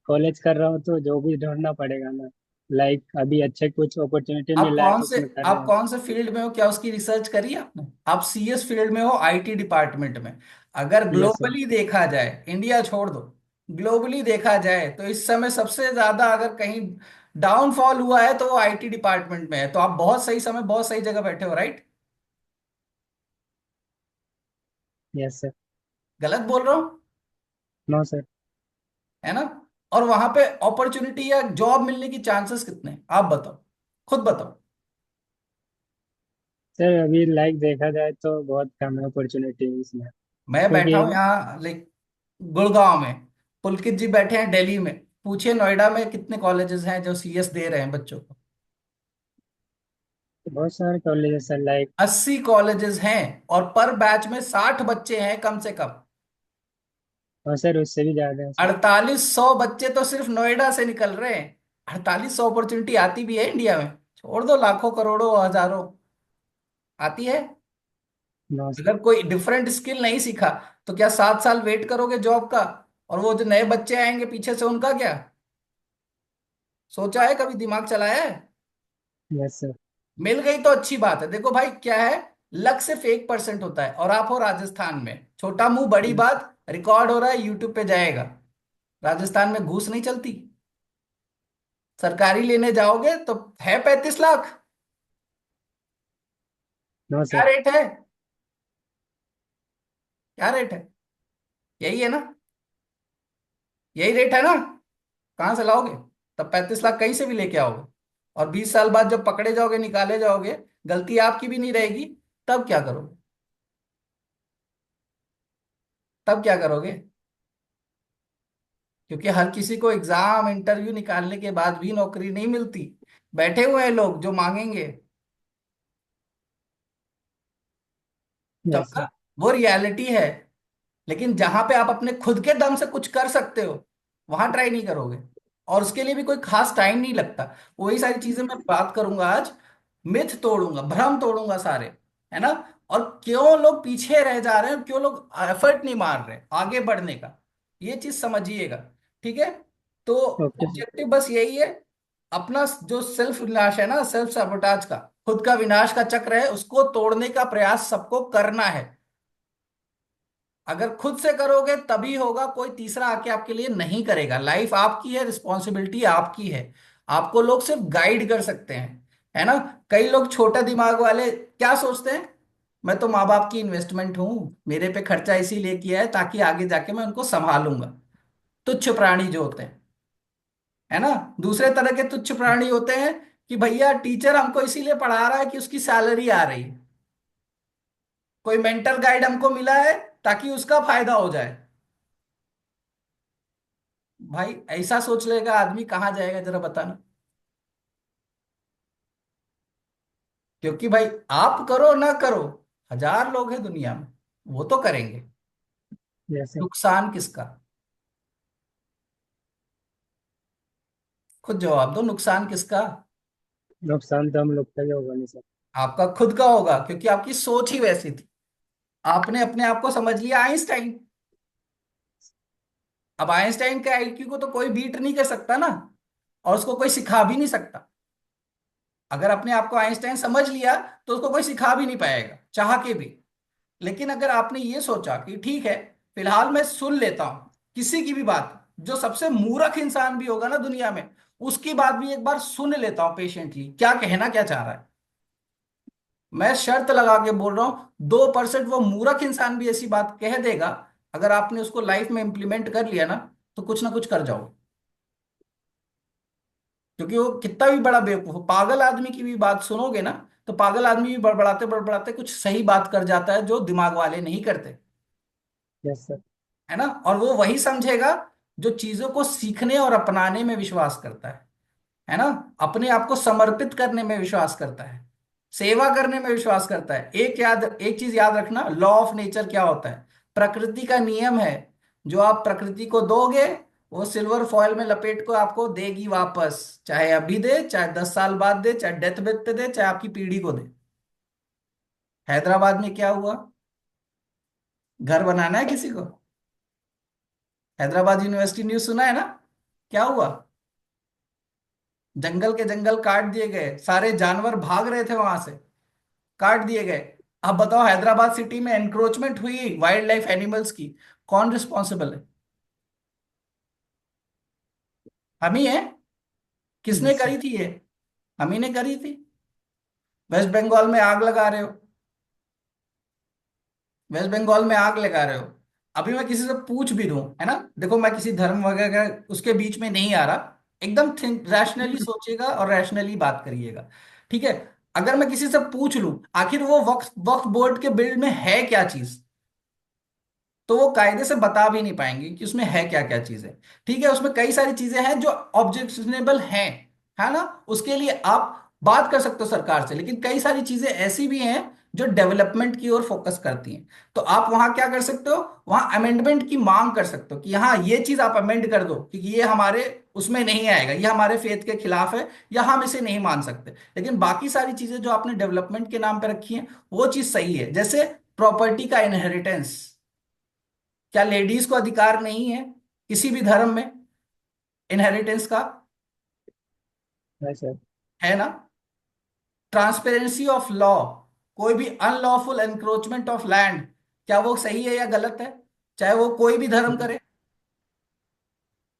कॉलेज कर रहा हूँ तो जॉब भी ढूंढना पड़ेगा ना। लाइक अभी अच्छे कुछ अपॉर्चुनिटी आप मिला है कौन तो से उसमें कर रहे आप हैं। कौन से फील्ड में हो, क्या उसकी रिसर्च करी है आपने? आप सीएस फील्ड में हो, आईटी डिपार्टमेंट में। अगर यस सर। ग्लोबली देखा जाए, इंडिया छोड़ दो, ग्लोबली देखा जाए तो इस समय सबसे ज्यादा अगर कहीं डाउनफॉल हुआ है तो वो आईटी डिपार्टमेंट में है। तो आप बहुत सही समय बहुत सही जगह बैठे हो, राइट? Yes sir. गलत बोल रहा हूँ? No sir. है ना? और वहां पे अपॉर्चुनिटी या जॉब मिलने की चांसेस कितने हैं? आप बताओ, खुद बताओ। सर अभी लाइक देखा जाए तो बहुत कम है अपॉर्चुनिटी इसमें, मैं बैठा क्योंकि हूँ यहाँ लाइक गुड़गांव में, पुलकित जी बैठे हैं दिल्ली में। पूछिए नोएडा में कितने कॉलेजेस हैं जो सीएस दे रहे हैं बच्चों को? बहुत सारे कॉलेजेस सर लाइक। 80 कॉलेजेस हैं, और पर बैच में 60 बच्चे हैं कम से कम। और सर उससे भी ज़्यादा है सर। 4800 बच्चे तो सिर्फ नोएडा से निकल रहे हैं। 4800 अपॉर्चुनिटी आती भी है इंडिया में, छोड़ दो लाखों करोड़ों हजारों, आती है। No sir. अगर कोई डिफरेंट स्किल नहीं सीखा तो क्या 7 साल वेट करोगे जॉब का? और वो जो नए बच्चे आएंगे पीछे से, उनका क्या? सोचा है कभी, दिमाग चलाया है? Yes sir. मिल गई तो अच्छी बात है। देखो भाई क्या है, लक सिर्फ 1% होता है, और आप हो राजस्थान में, छोटा मुंह बड़ी यस। बात, रिकॉर्ड हो रहा है, यूट्यूब पे जाएगा। राजस्थान में घूस नहीं चलती। सरकारी लेने जाओगे तो है 35 लाख। नो क्या सर। रेट है? क्या रेट है? यही है ना? यही रेट है ना? कहाँ से लाओगे? तब 35 लाख कहीं से भी लेके आओगे। और 20 साल बाद जब पकड़े जाओगे, निकाले जाओगे, गलती आपकी भी नहीं रहेगी, तब क्या करोगे? तब क्या करोगे? क्योंकि हर किसी को एग्जाम इंटरव्यू निकालने के बाद भी नौकरी नहीं मिलती। बैठे हुए हैं लोग जो मांगेंगे। यस समझा? सर। वो रियलिटी है। लेकिन जहां पे आप अपने खुद के दम से कुछ कर सकते हो, वहां ट्राई नहीं करोगे। और उसके लिए भी कोई खास टाइम नहीं लगता। वही सारी चीजें मैं बात करूंगा आज। मिथ तोड़ूंगा, भ्रम तोड़ूंगा सारे, है ना? और क्यों लोग पीछे रह जा रहे हैं, क्यों लोग एफर्ट नहीं मार रहे आगे बढ़ने का, ये चीज समझिएगा। ठीक है? तो ओके सर। ऑब्जेक्टिव बस यही है। अपना जो सेल्फ विनाश है ना, सेल्फ साबोटाज का, खुद का विनाश का चक्र है, उसको तोड़ने का प्रयास सबको करना है। अगर खुद से करोगे तभी होगा, कोई तीसरा आके आपके लिए नहीं करेगा। लाइफ आपकी है, रिस्पॉन्सिबिलिटी आपकी है। आपको लोग सिर्फ गाइड कर सकते हैं, है ना? कई लोग छोटा दिमाग वाले क्या सोचते हैं, मैं तो माँ बाप की इन्वेस्टमेंट हूं, मेरे पे खर्चा इसीलिए किया है ताकि आगे जाके मैं उनको संभालूंगा। तुच्छ प्राणी जो होते हैं, है ना? दूसरे तरह के तुच्छ प्राणी होते हैं कि भैया टीचर हमको इसीलिए पढ़ा रहा है कि उसकी सैलरी आ रही है। कोई मेंटल गाइड हमको मिला है ताकि उसका फायदा हो जाए। भाई ऐसा सोच लेगा आदमी, कहाँ जाएगा जरा बताना। क्योंकि भाई आप करो ना करो, हजार लोग हैं दुनिया में, वो तो करेंगे। Yes sir. नुकसान किसका? खुद जवाब दो, नुकसान किसका? नुकसान तो हम लोग का ही होगा नहीं सर। आपका खुद का होगा, क्योंकि आपकी सोच ही वैसी थी। आपने अपने आप को समझ लिया आइंस्टाइन। अब आइंस्टाइन के आईक्यू को तो कोई बीट नहीं कर सकता ना, और उसको कोई सिखा भी नहीं सकता। अगर अपने आप को आइंस्टाइन समझ लिया तो उसको कोई सिखा भी नहीं पाएगा चाह के भी। लेकिन अगर आपने ये सोचा कि ठीक है, फिलहाल मैं सुन लेता हूं किसी की भी बात, जो सबसे मूर्ख इंसान भी होगा ना दुनिया में, उसकी बात भी एक बार सुन लेता हूं पेशेंटली, क्या कहना क्या चाह रहा है। मैं शर्त लगा के बोल रहा हूं, 2% वो मूर्ख इंसान भी ऐसी बात कह देगा। अगर आपने उसको लाइफ में इंप्लीमेंट कर लिया ना कुछ ना कुछ कर जाओगे। क्योंकि वो कितना भी बड़ा बेवकूफ हो, पागल आदमी की भी बात सुनोगे ना, तो पागल आदमी भी बड़बड़ाते बड़बड़ाते कुछ सही बात कर जाता है जो दिमाग वाले नहीं करते। Yes sir. है ना? और वो वही समझेगा जो चीजों को सीखने और अपनाने में विश्वास करता है ना? अपने आप को समर्पित करने में विश्वास करता है, सेवा करने में विश्वास करता है। एक चीज याद रखना, लॉ ऑफ नेचर क्या होता है? प्रकृति का नियम है, जो आप प्रकृति को दोगे वो सिल्वर फॉयल में लपेट को आपको देगी वापस, चाहे अभी दे, चाहे 10 साल बाद दे, चाहे डेथ बेद पे दे, चाहे आपकी पीढ़ी को दे। हैदराबाद में क्या हुआ? घर बनाना है किसी को? हैदराबाद यूनिवर्सिटी न्यूज सुना है ना? क्या हुआ? जंगल के जंगल काट दिए गए, सारे जानवर भाग रहे थे वहां से, काट दिए गए। अब बताओ, हैदराबाद सिटी में एनक्रोचमेंट हुई वाइल्ड लाइफ एनिमल्स की, कौन रिस्पॉन्सिबल है? हम ही है। किसने यस सर। करी थी ये? हम ही ने करी थी। वेस्ट बंगाल में आग लगा रहे हो, वेस्ट बंगाल में आग लगा रहे हो। अभी मैं किसी से पूछ भी दूं, है ना, देखो मैं किसी धर्म वगैरह उसके बीच में नहीं आ रहा, एकदम थिंक रैशनली सोचिएगा और रैशनली बात करिएगा, ठीक है? अगर मैं किसी से पूछ लूं आखिर वो वक्फ वक्फ बोर्ड के बिल में है क्या चीज, तो वो कायदे से बता भी नहीं पाएंगे कि उसमें है क्या क्या चीजें। ठीक है, उसमें कई सारी चीजें हैं जो ऑब्जेक्शनेबल हैं, है ना, उसके लिए आप बात कर सकते हो सरकार से, लेकिन कई सारी चीजें ऐसी भी हैं जो डेवलपमेंट की ओर फोकस करती हैं। तो आप वहां क्या कर सकते हो, वहां अमेंडमेंट की मांग कर सकते हो कि हाँ ये चीज आप अमेंड कर दो, क्योंकि ये हमारे उसमें नहीं आएगा, ये हमारे फेथ के खिलाफ है, या हम इसे नहीं मान सकते। लेकिन बाकी सारी चीजें जो आपने डेवलपमेंट के नाम पे रखी हैं वो चीज सही है। जैसे प्रॉपर्टी का इनहेरिटेंस, क्या लेडीज को अधिकार नहीं है किसी भी धर्म में इनहेरिटेंस का? है सर। है ना। ट्रांसपेरेंसी ऑफ लॉ, कोई भी अनलॉफुल एनक्रोचमेंट ऑफ लैंड, क्या वो सही है या गलत है, चाहे वो कोई भी धर्म करे?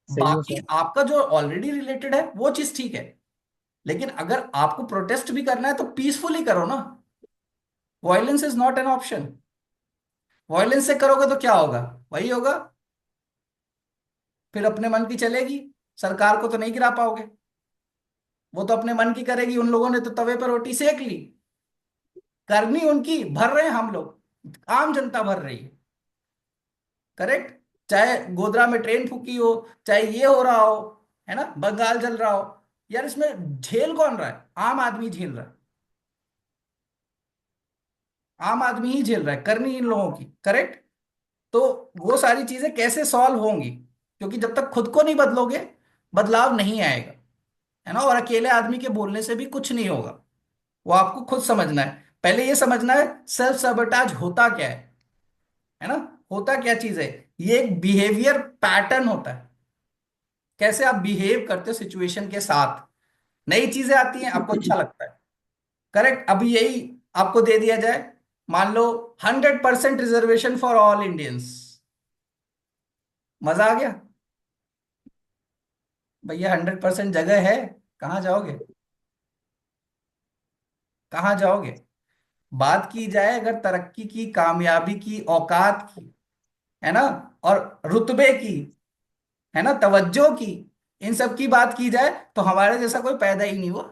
सही है बाकी सर। आपका जो ऑलरेडी रिलेटेड है वो चीज ठीक है, लेकिन अगर आपको प्रोटेस्ट भी करना है तो पीसफुली करो ना। Violence is not an option. Violence से करोगे तो क्या होगा? वही होगा, फिर अपने मन की चलेगी, सरकार को तो नहीं गिरा पाओगे। वो तो अपने मन की करेगी, उन लोगों ने तो तवे पर रोटी सेक ली, करनी उनकी, भर रहे हैं हम लोग, आम जनता भर रही है। करेक्ट। चाहे गोधरा में ट्रेन फूकी हो, चाहे ये हो रहा हो, है ना, बंगाल जल रहा हो, यार इसमें झेल कौन रहा है? आम आदमी झेल रहा है। आम आदमी ही झेल रहा है, करनी इन लोगों की। करेक्ट। तो वो सारी चीजें कैसे सॉल्व होंगी? क्योंकि जब तक खुद को नहीं बदलोगे बदलाव नहीं आएगा, है ना। और अकेले आदमी के बोलने से भी कुछ नहीं होगा, वो आपको खुद समझना है। पहले ये समझना है सेल्फ सबोटाज होता क्या है ना, होता क्या चीज है। ये एक बिहेवियर पैटर्न होता है, कैसे आप बिहेव करते हो सिचुएशन के साथ। नई चीजें आती हैं, आपको अच्छा लगता है। करेक्ट। अभी यही आपको दे दिया जाए, मान लो 100% रिजर्वेशन फॉर ऑल इंडियंस, मजा आ गया? भैया 100% जगह है, कहाँ जाओगे? कहाँ जाओगे? बात की जाए अगर तरक्की की, कामयाबी की, औकात की, है ना, और रुतबे की, है ना, तवज्जो की, इन सब की बात की जाए तो हमारे जैसा कोई पैदा ही नहीं हुआ,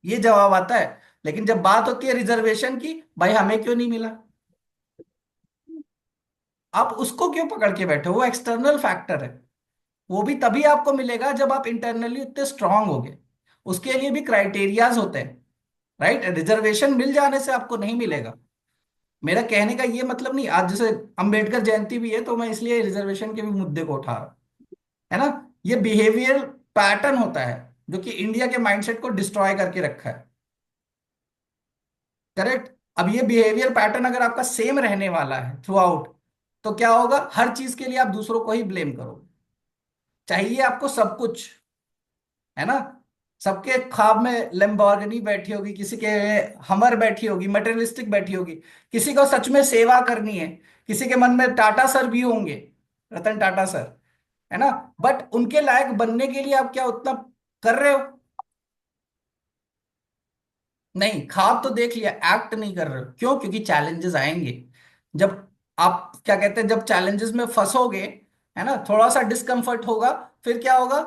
ये जवाब आता है। लेकिन जब बात होती है रिजर्वेशन की, भाई हमें क्यों नहीं मिला? आप उसको क्यों पकड़ के बैठे हो? वो एक्सटर्नल फैक्टर है, वो भी तभी आपको मिलेगा जब आप इंटरनली उतने स्ट्रांग होगे। उसके लिए भी क्राइटेरियाज होते हैं, राइट। रिजर्वेशन मिल जाने से आपको नहीं मिलेगा। मेरा कहने का ये मतलब नहीं, आज जैसे अंबेडकर जयंती भी है तो मैं इसलिए रिजर्वेशन के भी मुद्दे को उठा रहा हूं, है ना। ये बिहेवियर पैटर्न होता है जो कि इंडिया के माइंडसेट को डिस्ट्रॉय करके रखा है। करेक्ट। अब ये बिहेवियर पैटर्न अगर आपका सेम रहने वाला है थ्रू आउट, तो क्या होगा, हर चीज के लिए आप दूसरों को ही ब्लेम करोगे। चाहिए आपको सब कुछ, है ना, सबके ख्वाब में लैम्बोर्गिनी बैठी होगी, किसी के हमर बैठी होगी, मटेरियलिस्टिक बैठी होगी, किसी को सच में सेवा करनी है, किसी के मन में टाटा सर भी होंगे, रतन टाटा सर, है ना। बट उनके लायक बनने के लिए आप क्या उतना कर रहे हो? नहीं, ख्वाब तो देख लिया, एक्ट नहीं कर रहे हो। क्यों? क्योंकि चैलेंजेस आएंगे। जब आप क्या कहते हैं, जब चैलेंजेस में फंसोगे, है ना, थोड़ा सा डिस्कम्फर्ट होगा, फिर क्या होगा,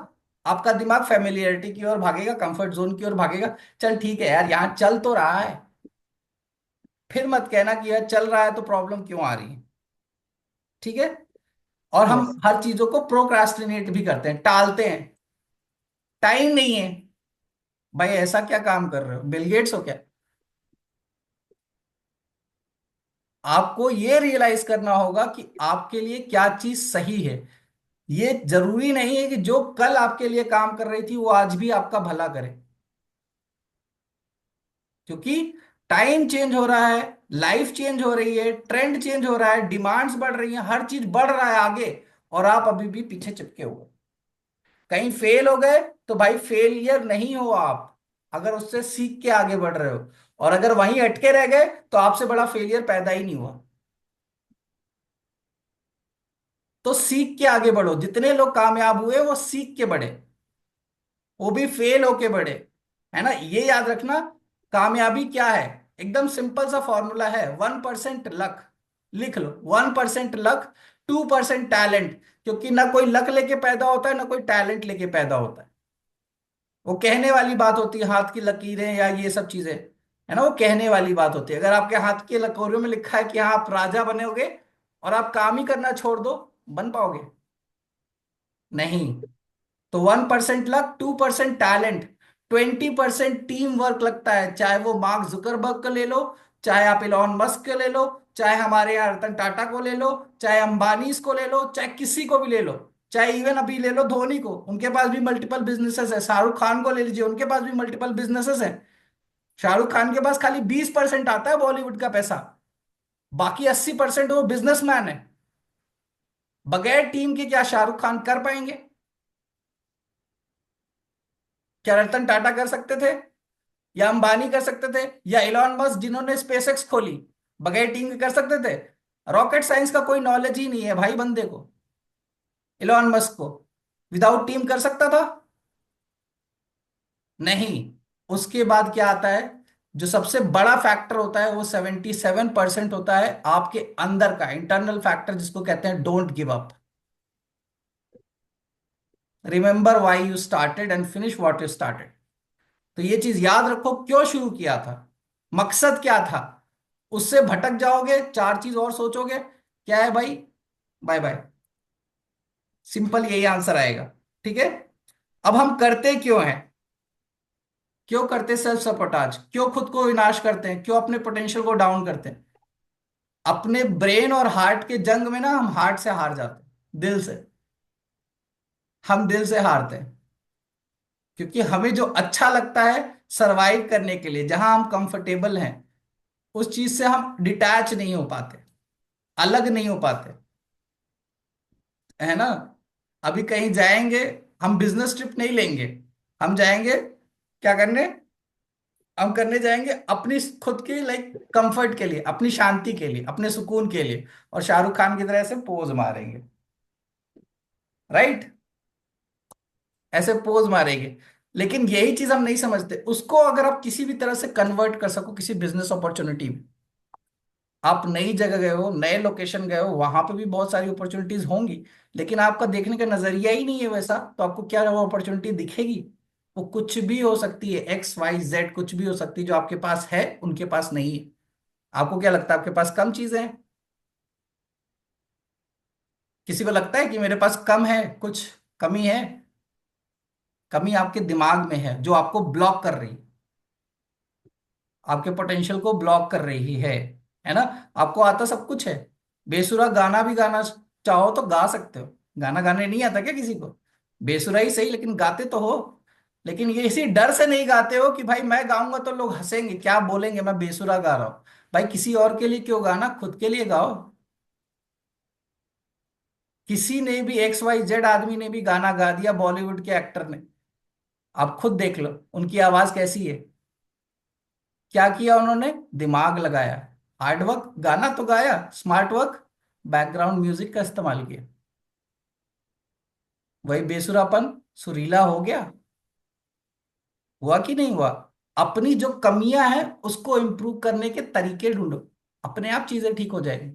आपका दिमाग फेमिलियरिटी की ओर भागेगा, कंफर्ट जोन की ओर भागेगा। चल ठीक है यार, यहाँ चल तो रहा है, फिर मत कहना कि यार चल रहा है तो प्रॉब्लम क्यों आ रही है। ठीक है। और हम यस। हर चीजों को प्रोक्रास्टिनेट भी करते हैं, टालते हैं, टाइम नहीं है। भाई ऐसा क्या काम कर रहे हो, बिल गेट्स हो क्या? आपको ये रियलाइज करना होगा कि आपके लिए क्या चीज सही है। ये जरूरी नहीं है कि जो कल आपके लिए काम कर रही थी वो आज भी आपका भला करे, क्योंकि टाइम चेंज हो रहा है, लाइफ चेंज हो रही है, ट्रेंड चेंज हो रहा है, डिमांड्स बढ़ रही हैं, हर चीज बढ़ रहा है आगे, और आप अभी भी पीछे चिपके हुए। कहीं फेल हो गए तो भाई फेलियर नहीं हो आप, अगर उससे सीख के आगे बढ़ रहे हो। और अगर वहीं अटके रह गए तो आपसे बड़ा फेलियर पैदा ही नहीं हुआ। तो सीख के आगे बढ़ो। जितने लोग कामयाब हुए वो सीख के बढ़े, वो भी फेल होके बढ़े, है ना। ये याद रखना, कामयाबी क्या है? एकदम सिंपल सा फॉर्मूला है, 1% लक। लिख लो, 1% लक, 2% टैलेंट। क्योंकि ना कोई लक लेके पैदा होता है, ना कोई टैलेंट लेके पैदा होता है। वो कहने वाली बात होती है, हाथ की लकीरें या ये सब चीजें, है ना, वो कहने वाली बात होती है। अगर आपके हाथ की लकीरों में लिखा है कि हाँ आप राजा बनेगे, और आप काम ही करना छोड़ दो, बन पाओगे? नहीं। तो 1% लक, 2% टैलेंट, 20% टीम वर्क लगता है। चाहे वो मार्क जुकरबर्ग को ले लो, चाहे आप इलॉन मस्क को ले लो, चाहे हमारे यहाँ रतन टाटा को ले लो, चाहे अंबानी को ले लो, चाहे किसी को भी ले लो, चाहे इवन अभी ले लो धोनी को, उनके पास भी मल्टीपल बिजनेसेस है। शाहरुख खान को ले लीजिए, उनके पास भी मल्टीपल बिजनेसेस है। शाहरुख खान के पास खाली 20% आता है बॉलीवुड का पैसा, बाकी 80% वो बिजनेसमैन है। बगैर टीम के क्या शाहरुख खान कर पाएंगे? क्या रतन टाटा कर सकते थे, या अंबानी कर सकते थे, या इलॉन मस्क जिन्होंने स्पेसएक्स खोली, बगैर टीम के कर सकते थे? रॉकेट साइंस का कोई नॉलेज ही नहीं है भाई बंदे को, इलॉन मस्क को। विदाउट टीम कर सकता था? नहीं। उसके बाद क्या आता है? जो सबसे बड़ा फैक्टर होता है वो 77% होता है आपके अंदर का इंटरनल फैक्टर, जिसको कहते हैं don't give up. Remember why you started and finish what you started. तो ये चीज याद रखो, क्यों शुरू किया था, मकसद क्या था। उससे भटक जाओगे, चार चीज और सोचोगे, क्या है भाई, बाय बाय। सिंपल यही आंसर आएगा। ठीक है। अब हम करते क्यों हैं? क्यों करते सेल्फ सपोर्टाज? क्यों खुद को विनाश करते हैं? क्यों अपने पोटेंशियल को डाउन करते हैं? अपने ब्रेन और हार्ट के जंग में ना हम हार्ट से हार जाते हैं, दिल से। हम दिल से हारते हैं क्योंकि हमें जो अच्छा लगता है सरवाइव करने के लिए, जहां हम कंफर्टेबल हैं, उस चीज से हम डिटैच नहीं हो पाते, अलग नहीं हो पाते, है ना। अभी कहीं जाएंगे, हम बिजनेस ट्रिप नहीं लेंगे, हम जाएंगे क्या करने? हम करने जाएंगे अपनी खुद की लाइक कंफर्ट के लिए, अपनी शांति के लिए, अपने सुकून के लिए, और शाहरुख खान की तरह से पोज मारेंगे, राइट? ऐसे पोज मारेंगे। लेकिन यही चीज हम नहीं समझते, उसको अगर आप किसी भी तरह से कन्वर्ट कर सको किसी बिजनेस अपॉर्चुनिटी में, आप नई जगह गए हो, नए लोकेशन गए हो, वहां पे भी बहुत सारी अपॉर्चुनिटीज होंगी, लेकिन आपका देखने का नजरिया ही नहीं है वैसा, तो आपको क्या वो अपॉर्चुनिटी दिखेगी? वो कुछ भी हो सकती है, XYZ कुछ भी हो सकती है, जो आपके पास है उनके पास नहीं है। आपको क्या लगता है आपके पास कम चीजें हैं? किसी को लगता है कि मेरे पास कम है, कुछ कमी है? कमी आपके दिमाग में है, जो आपको ब्लॉक कर रही, आपके पोटेंशियल को ब्लॉक कर रही है ना। आपको आता सब कुछ है, बेसुरा गाना भी गाना चाहो तो गा सकते हो। गाना गाने नहीं आता क्या किसी को? बेसुरा ही सही, लेकिन गाते तो हो। लेकिन ये इसी डर से नहीं गाते हो कि भाई मैं गाऊंगा तो लोग हंसेंगे, क्या बोलेंगे मैं बेसुरा गा रहा हूं। भाई किसी और के लिए क्यों गाना, खुद के लिए गाओ। किसी ने भी XYZ आदमी ने भी गाना गा दिया, बॉलीवुड के एक्टर ने, आप खुद देख लो उनकी आवाज कैसी है। क्या किया उन्होंने? दिमाग लगाया, हार्ड वर्क, गाना तो गाया, स्मार्ट वर्क, बैकग्राउंड म्यूजिक का इस्तेमाल किया। वही बेसुरापन सुरीला हो गया। हुआ कि नहीं हुआ? अपनी जो कमियां हैं उसको इंप्रूव करने के तरीके ढूंढो, अपने आप चीजें ठीक हो जाएगी।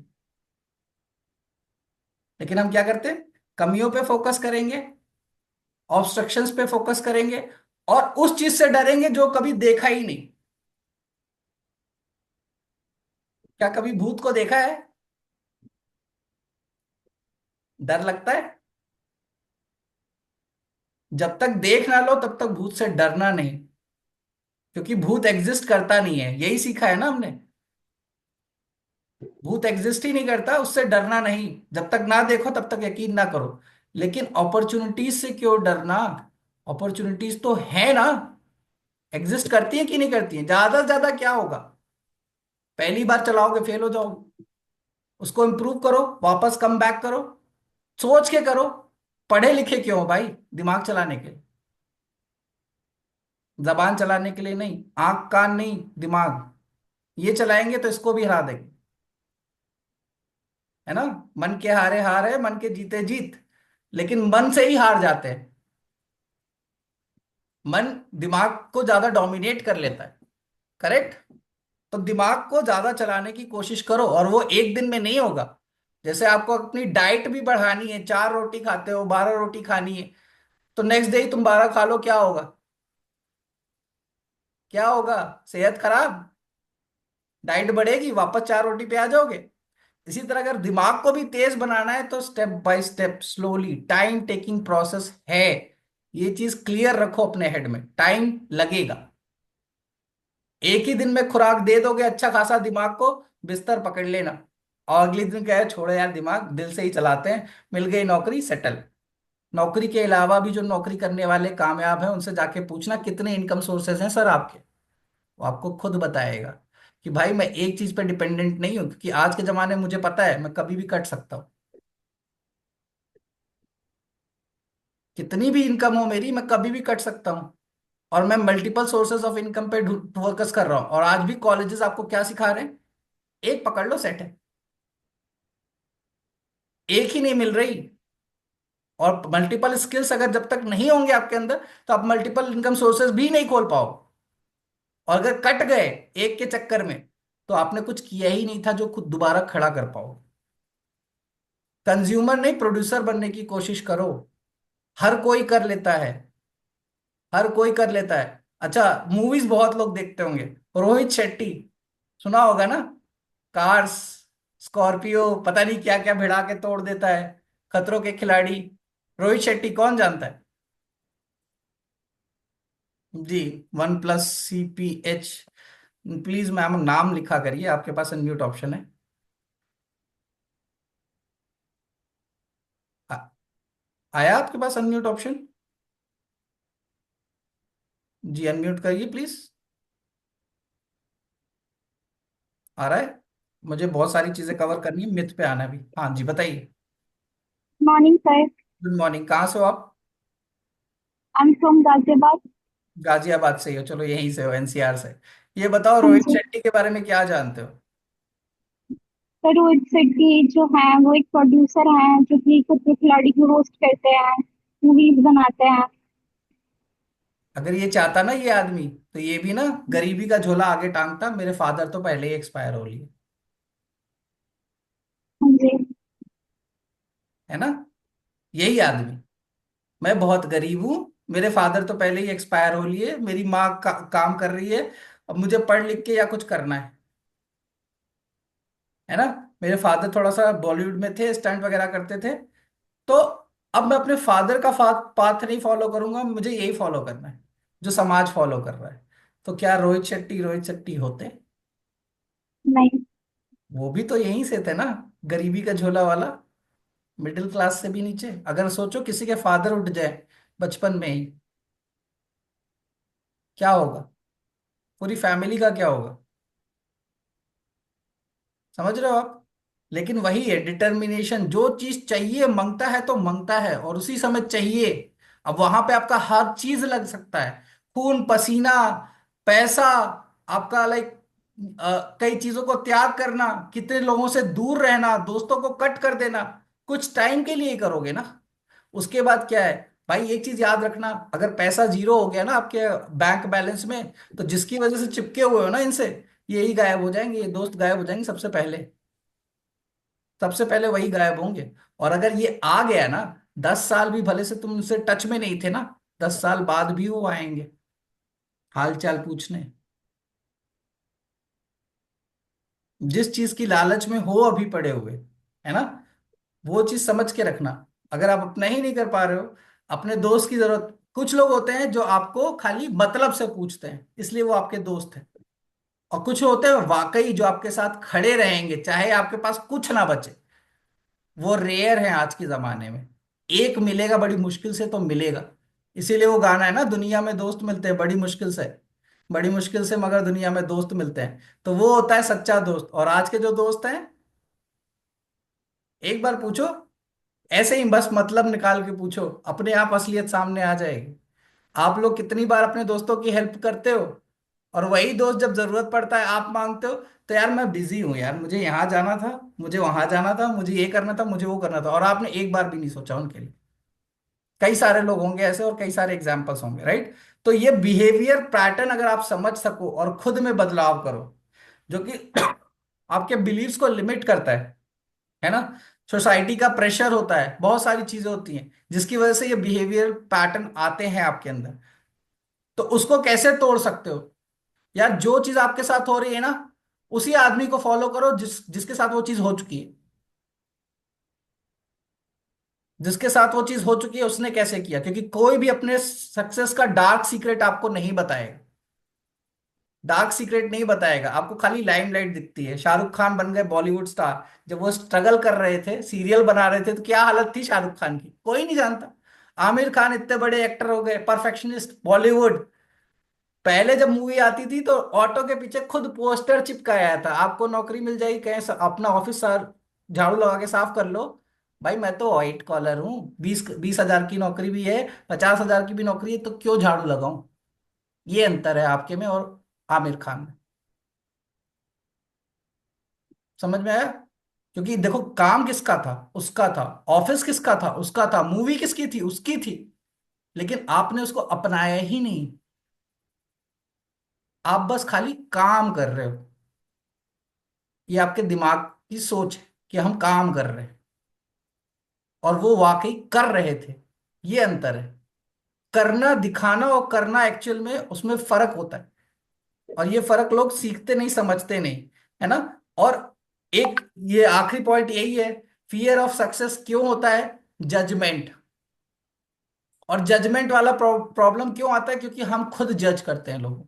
लेकिन हम क्या करते हैं? कमियों पे फोकस करेंगे, ऑब्स्ट्रक्शंस पे फोकस करेंगे, और उस चीज से डरेंगे जो कभी देखा ही नहीं। क्या कभी भूत को देखा है? डर लगता है। जब तक देख ना लो तब तक भूत से डरना नहीं, क्योंकि भूत एग्जिस्ट करता नहीं है, यही सीखा है ना हमने। भूत एग्जिस्ट ही नहीं करता, उससे डरना नहीं। जब तक ना देखो तब तक यकीन ना करो। लेकिन अपॉर्चुनिटीज से क्यों डरना? अपॉर्चुनिटीज तो है ना, एग्जिस्ट करती है कि नहीं करती है। ज्यादा से ज्यादा क्या होगा? पहली बार चलाओगे फेल हो जाओगे, उसको इंप्रूव करो, वापस कम बैक करो, सोच के करो। पढ़े लिखे क्यों हो भाई? दिमाग चलाने के लिए, जबान चलाने के लिए नहीं, आंख कान नहीं, दिमाग। ये चलाएंगे तो इसको भी हरा देंगे, है ना। मन के हारे हार है, मन के जीते जीत। लेकिन मन से ही हार जाते हैं। मन दिमाग को ज्यादा डोमिनेट कर लेता है। करेक्ट। तो दिमाग को ज्यादा चलाने की कोशिश करो, और वो एक दिन में नहीं होगा। जैसे आपको अपनी डाइट भी बढ़ानी है, 4 रोटी खाते हो, 12 रोटी खानी है, तो नेक्स्ट डे ही तुम 12 खा लो, क्या होगा? क्या होगा? सेहत खराब। डाइट बढ़ेगी, वापस 4 रोटी पे आ जाओगे। इसी तरह अगर दिमाग को भी तेज बनाना है तो step by step, slowly, time taking process है। ये चीज क्लियर रखो अपने हेड में, टाइम लगेगा। एक ही दिन में खुराक दे दोगे अच्छा खासा दिमाग को, बिस्तर पकड़ लेना। और अगले दिन क्या है, छोड़ो यार, दिमाग दिल से ही चलाते हैं, मिल गई नौकरी, सेटल। नौकरी के अलावा भी जो नौकरी करने वाले कामयाब हैं, उनसे जाके पूछना कितने इनकम सोर्सेज हैं सर आपके। वो आपको खुद बताएगा कि भाई मैं एक चीज पे डिपेंडेंट नहीं हूं, क्योंकि आज के जमाने में मुझे पता है मैं कभी भी कट सकता हूँ। कितनी भी इनकम हो मेरी, मैं कभी भी कट सकता हूँ। और मैं मल्टीपल सोर्सेज ऑफ इनकम पे फोकस कर रहा हूँ। और आज भी कॉलेजेस आपको क्या सिखा रहे हैं? एक पकड़ लो, सेट है। एक ही नहीं मिल रही। और मल्टीपल स्किल्स अगर जब तक नहीं होंगे आपके अंदर, तो आप मल्टीपल इनकम सोर्सेज भी नहीं खोल पाओ। और अगर कट गए एक के चक्कर में, तो आपने कुछ किया ही नहीं था जो खुद दोबारा खड़ा कर पाओ। कंज्यूमर नहीं, प्रोड्यूसर बनने की कोशिश करो। हर कोई कर लेता है। हर कोई कर लेता है। अच्छा, मूवीज बहुत लोग देखते होंगे। रोहित शेट्टी, सुना होगा ना। कार्स, स्कॉर्पियो, पता नहीं क्या क्या भिड़ा के तोड़ देता है। खतरों के खिलाड़ी। रोहित शेट्टी कौन जानता है? जी। OnePlus CPH। प्लीज मैम नाम लिखा करिए, आपके पास अनम्यूट ऑप्शन है। आ- आया आपके पास अनम्यूट ऑप्शन? जी, अनम्यूट करिए प्लीज। आ रहा है? मुझे बहुत सारी चीजें कवर करनी है, मिथ पे आना है अभी। हाँ जी, बताइए। Morning sir. गुड मॉर्निंग, कहाँ से हो आप? आई एम फ्रॉम गाजियाबाद। गाजियाबाद से ही हो? चलो, यहीं से हो, एनसीआर से। ये बताओ, हाँ रोहित जी। शेट्टी के बारे में क्या जानते हो? सर रोहित शेट्टी जो है वो एक प्रोड्यूसर हैं जो कि खुद के खिलाड़ी को होस्ट करते हैं, मूवीज बनाते हैं। अगर ये चाहता ना ये आदमी, तो ये भी ना गरीबी का झोला आगे टांगता। मेरे फादर तो पहले ही एक्सपायर हो लिए। हाँ जी। है ना। यही आदमी। मैं बहुत गरीब हूं, मेरे फादर तो पहले ही एक्सपायर हो लिए, मेरी माँ काम कर रही है, अब मुझे पढ़ लिख के या कुछ करना है ना। मेरे फादर थोड़ा सा बॉलीवुड में थे, स्टंट वगैरह करते थे। तो अब मैं अपने फादर का पाथ नहीं फॉलो करूंगा, मुझे यही फॉलो करना है जो समाज फॉलो कर रहा है। तो क्या रोहित शेट्टी होते? नहीं। वो भी तो यहीं से थे ना, गरीबी का झोला वाला, मिडिल क्लास से भी नीचे। अगर सोचो किसी के फादर उठ जाए बचपन में ही, क्या होगा? पूरी फैमिली का क्या होगा? समझ रहे हो आप? लेकिन वही है डिटर्मिनेशन, जो चीज चाहिए मांगता है तो मांगता है, और उसी समय चाहिए। अब वहां पे आपका हर चीज लग सकता है, खून पसीना, पैसा, आपका लाइक कई चीजों को त्याग करना, कितने लोगों से दूर रहना, दोस्तों को कट कर देना, कुछ टाइम के लिए ही करोगे ना। उसके बाद क्या है? भाई एक चीज याद रखना, अगर पैसा जीरो हो गया ना आपके बैंक बैलेंस में, तो जिसकी वजह से चिपके हुए हो ना इनसे, यही गायब हो जाएंगे, ये दोस्त गायब हो जाएंगे सबसे पहले। सबसे पहले वही गायब होंगे। और अगर ये आ गया ना, 10 साल भी भले से तुम उनसे टच में नहीं थे ना, 10 साल बाद भी वो आएंगे हाल चाल पूछने। जिस चीज की लालच में हो अभी पड़े हुए, है ना, वो चीज समझ के रखना। अगर आप अपना ही नहीं कर पा रहे हो, अपने दोस्त की जरूरत। कुछ लोग होते हैं जो आपको खाली मतलब से पूछते हैं, इसलिए वो आपके दोस्त हैं। और कुछ होते हैं वाकई जो आपके साथ खड़े रहेंगे चाहे आपके पास कुछ ना बचे। वो रेयर है आज के जमाने में। एक मिलेगा बड़ी मुश्किल से, तो मिलेगा। इसीलिए वो गाना है ना, दुनिया में दोस्त मिलते हैं बड़ी मुश्किल से। बड़ी मुश्किल से मगर दुनिया में दोस्त मिलते हैं। तो वो होता है सच्चा दोस्त। और आज के जो दोस्त हैं, एक बार पूछो, ऐसे ही बस मतलब निकाल के पूछो, अपने आप असलियत सामने आ जाएगी। आप लोग कितनी बार अपने दोस्तों की हेल्प करते हो, और वही दोस्त जब जरूरत पड़ता है आप मांगते हो, तो यार मैं बिजी हूँ यार, मुझे यहाँ जाना था, मुझे वहां जाना था, मुझे ये करना था, मुझे वो करना था, और आपने एक बार भी नहीं सोचा उनके लिए। कई सारे लोग होंगे ऐसे और कई सारे एग्जाम्पल्स होंगे, राइट। तो ये बिहेवियर पैटर्न अगर आप समझ सको और खुद में बदलाव करो, जो कि आपके बिलीव्स को लिमिट करता है ना। सोसाइटी का प्रेशर होता है, बहुत सारी चीजें होती हैं जिसकी वजह से ये बिहेवियर पैटर्न आते हैं आपके अंदर। तो उसको कैसे तोड़ सकते हो? यार जो चीज आपके साथ हो रही है ना, उसी आदमी को फॉलो करो जिसके साथ वो चीज हो चुकी है। जिसके साथ वो चीज हो चुकी है उसने कैसे किया, क्योंकि कोई भी अपने सक्सेस का डार्क सीक्रेट आपको नहीं बताएगा। डार्क सीक्रेट नहीं बताएगा आपको, खाली लाइमलाइट दिखती है। शाहरुख खान बन गए बॉलीवुड स्टार, जब वो स्ट्रगल कर रहे थे, सीरियल बना रहे थे, तो क्या हालत थी शाहरुख खान की, कोई नहीं जानता। आमिर खान इतने बड़े एक्टर हो गए, परफेक्शनिस्ट बॉलीवुड। पहले जब मूवी आती थी तो ऑटो के पीछे खुद पोस्टर चिपकाया था, आपको नौकरी मिल जाएगी कहीं, अपना ऑफिस झाड़ू लगा के साफ कर लो। भाई मैं तो व्हाइट कॉलर हूँ, 20-20 हजार की नौकरी भी है, 50 हजार की भी नौकरी है, तो क्यों झाड़ू लगाऊं। ये अंतर है आपके में और आमिर खान में। समझ में आया? क्योंकि देखो, काम किसका था, उसका था। ऑफिस किसका था, उसका था। मूवी किसकी थी, उसकी थी। लेकिन आपने उसको अपनाया ही नहीं। आप बस खाली काम कर रहे हो। ये आपके दिमाग की सोच है कि हम काम कर रहे हैं, और वो वाकई कर रहे थे। ये अंतर है। करना, दिखाना और करना एक्चुअल में उसमें फर्क होता है। और ये फर्क लोग सीखते नहीं, समझते नहीं, है ना। और एक ये आखिरी पॉइंट यही है, फियर ऑफ सक्सेस क्यों होता है? जजमेंट। और जजमेंट वाला प्रॉब्लम क्यों आता है? क्योंकि हम खुद जज करते हैं लोगों को।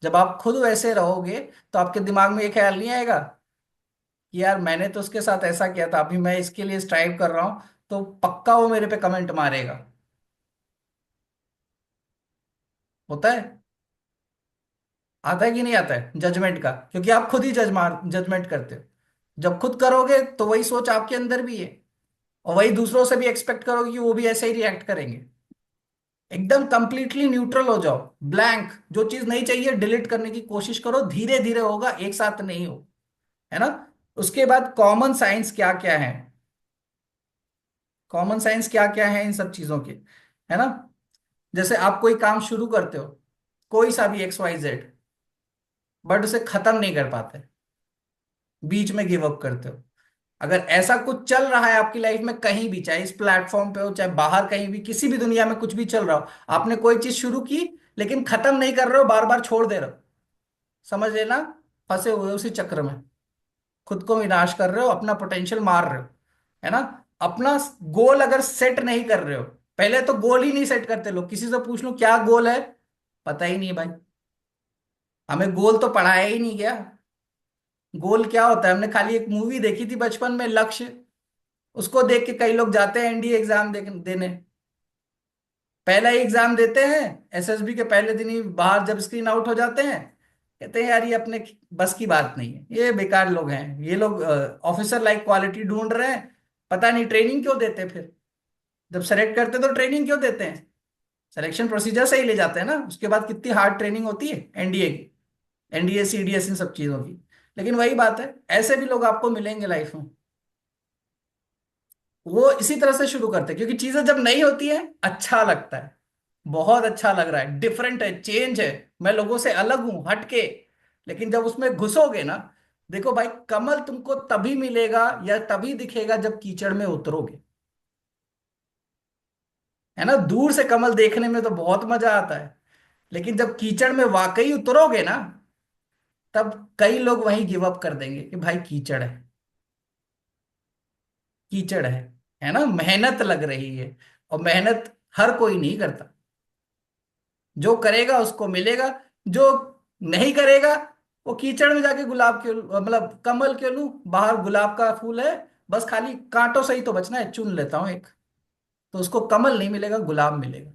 जब आप खुद वैसे रहोगे तो आपके दिमाग में ये ख्याल नहीं आएगा कि यार मैंने तो उसके साथ ऐसा किया था, अभी मैं इसके लिए स्ट्राइव कर रहा हूं, तो पक्का वो मेरे पे कमेंट मारेगा। होता है? आता है कि नहीं आता है जजमेंट का? क्योंकि आप खुद ही जजमेंट करते हो। जब खुद करोगे तो वही सोच आपके अंदर भी है, और वही दूसरों से भी एक्सपेक्ट करोगे कि वो भी ऐसे ही रिएक्ट करेंगे। एकदम कंप्लीटली न्यूट्रल हो जाओ, ब्लैंक। जो चीज नहीं चाहिए डिलीट करने की कोशिश करो, धीरे धीरे होगा, एक साथ नहीं हो, है ना। उसके बाद कॉमन साइंस क्या क्या है, कॉमन साइंस क्या क्या है इन सब चीजों के, है ना। जैसे आप कोई काम शुरू करते हो, कोई सा भी XYZ, बट उसे खत्म नहीं कर पाते, बीच में गिव अप करते हो। अगर ऐसा कुछ चल रहा है आपकी लाइफ में कहीं भी, चाहे इस प्लेटफॉर्म पे हो, चाहे बाहर कहीं भी, किसी भी दुनिया में कुछ भी चल रहा हो, आपने कोई चीज शुरू की लेकिन खत्म नहीं कर रहे हो, बार बार छोड़ दे रहे हो, समझ लेना फंसे हुए हो उसी चक्र में। खुद को विनाश कर रहे हो, अपना पोटेंशियल मार रहे हो, है ना। अपना गोल अगर सेट नहीं कर रहे हो, पहले तो गोल ही नहीं सेट करते लोग। किसी से पूछ लो क्या गोल है, पता ही नहीं है भाई। हमें गोल तो पढ़ाया ही नहीं गया। गोल क्या होता है? हमने खाली एक मूवी देखी थी बचपन में, लक्ष्य। उसको देख के कई लोग जाते हैं एनडीए एग्जाम देने। पहला ही एग्जाम देते हैं, एसएसबी के पहले दिन ही बाहर जब स्क्रीन आउट हो जाते हैं, कहते हैं यार ये अपने बस की बात नहीं है, ये बेकार लोग हैं, ये लोग ऑफिसर लाइक क्वालिटी ढूंढ रहे हैं। पता नहीं ट्रेनिंग क्यों देते फिर, जब सेलेक्ट करते तो ट्रेनिंग क्यों देते हैं? सिलेक्शन प्रोसीजर से ही ले जाते हैं ना। उसके बाद कितनी हार्ड ट्रेनिंग होती है एनडीए की, एनडीए सीडीएस, इन सब चीजों की। लेकिन वही बात है, ऐसे भी लोग आपको मिलेंगे लाइफ में। वो इसी तरह से शुरू करते हैं, क्योंकि चीजें जब नहीं होती है अच्छा लगता है, बहुत अच्छा लग रहा है, डिफरेंट है, चेंज है, मैं लोगों से अलग हूं, हटके। लेकिन जब उसमें घुसोगे ना, देखो भाई, कमल तुमको तभी मिलेगा या तभी दिखेगा जब कीचड़ में उतरोगे, है ना। दूर से कमल देखने में तो बहुत मजा आता है, लेकिन जब कीचड़ में वाकई उतरोगे ना, तब कई लोग वहीं गिव अप कर देंगे कि भाई कीचड़ है, कीचड़ है ना। मेहनत लग रही है, और मेहनत हर कोई नहीं करता। जो करेगा उसको मिलेगा, जो नहीं करेगा वो कीचड़ में जाके गुलाब क्यों, मतलब कमल क्यों लूं, बाहर गुलाब का फूल है, बस खाली कांटों से ही तो बचना है, चुन लेता हूं एक। तो उसको कमल नहीं मिलेगा, गुलाब मिलेगा।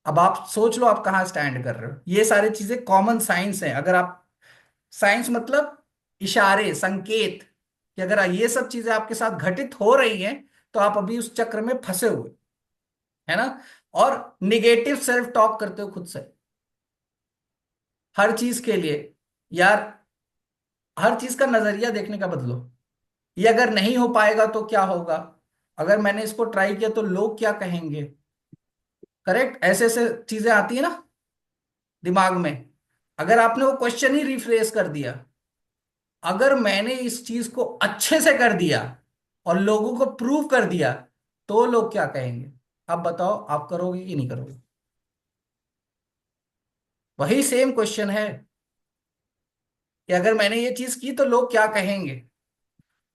अब आप सोच लो आप कहाँ स्टैंड कर रहे हो। ये सारी चीजें कॉमन साइंस है। अगर आप, साइंस मतलब इशारे, संकेत, कि अगर ये सब चीजें आपके साथ घटित हो रही हैं, तो आप अभी उस चक्र में फंसे हुए, है ना। और निगेटिव सेल्फ टॉक करते हो खुद से। हर चीज के लिए। यार, हर चीज का नजरिया देखने का बदलो। ये अगर नहीं हो पाएगा तो क्या होगा, अगर मैंने इसको ट्राई किया तो लोग क्या कहेंगे। करेक्ट, ऐसे ऐसे चीजें आती है ना दिमाग में। अगर आपने वो क्वेश्चन ही रिफ्रेश कर दिया, अगर मैंने इस चीज को अच्छे से कर दिया और लोगों को प्रूव कर दिया, तो लोग क्या कहेंगे। अब बताओ, आप करोगे कि नहीं करोगे। वही सेम क्वेश्चन है कि अगर मैंने ये चीज की तो लोग क्या कहेंगे।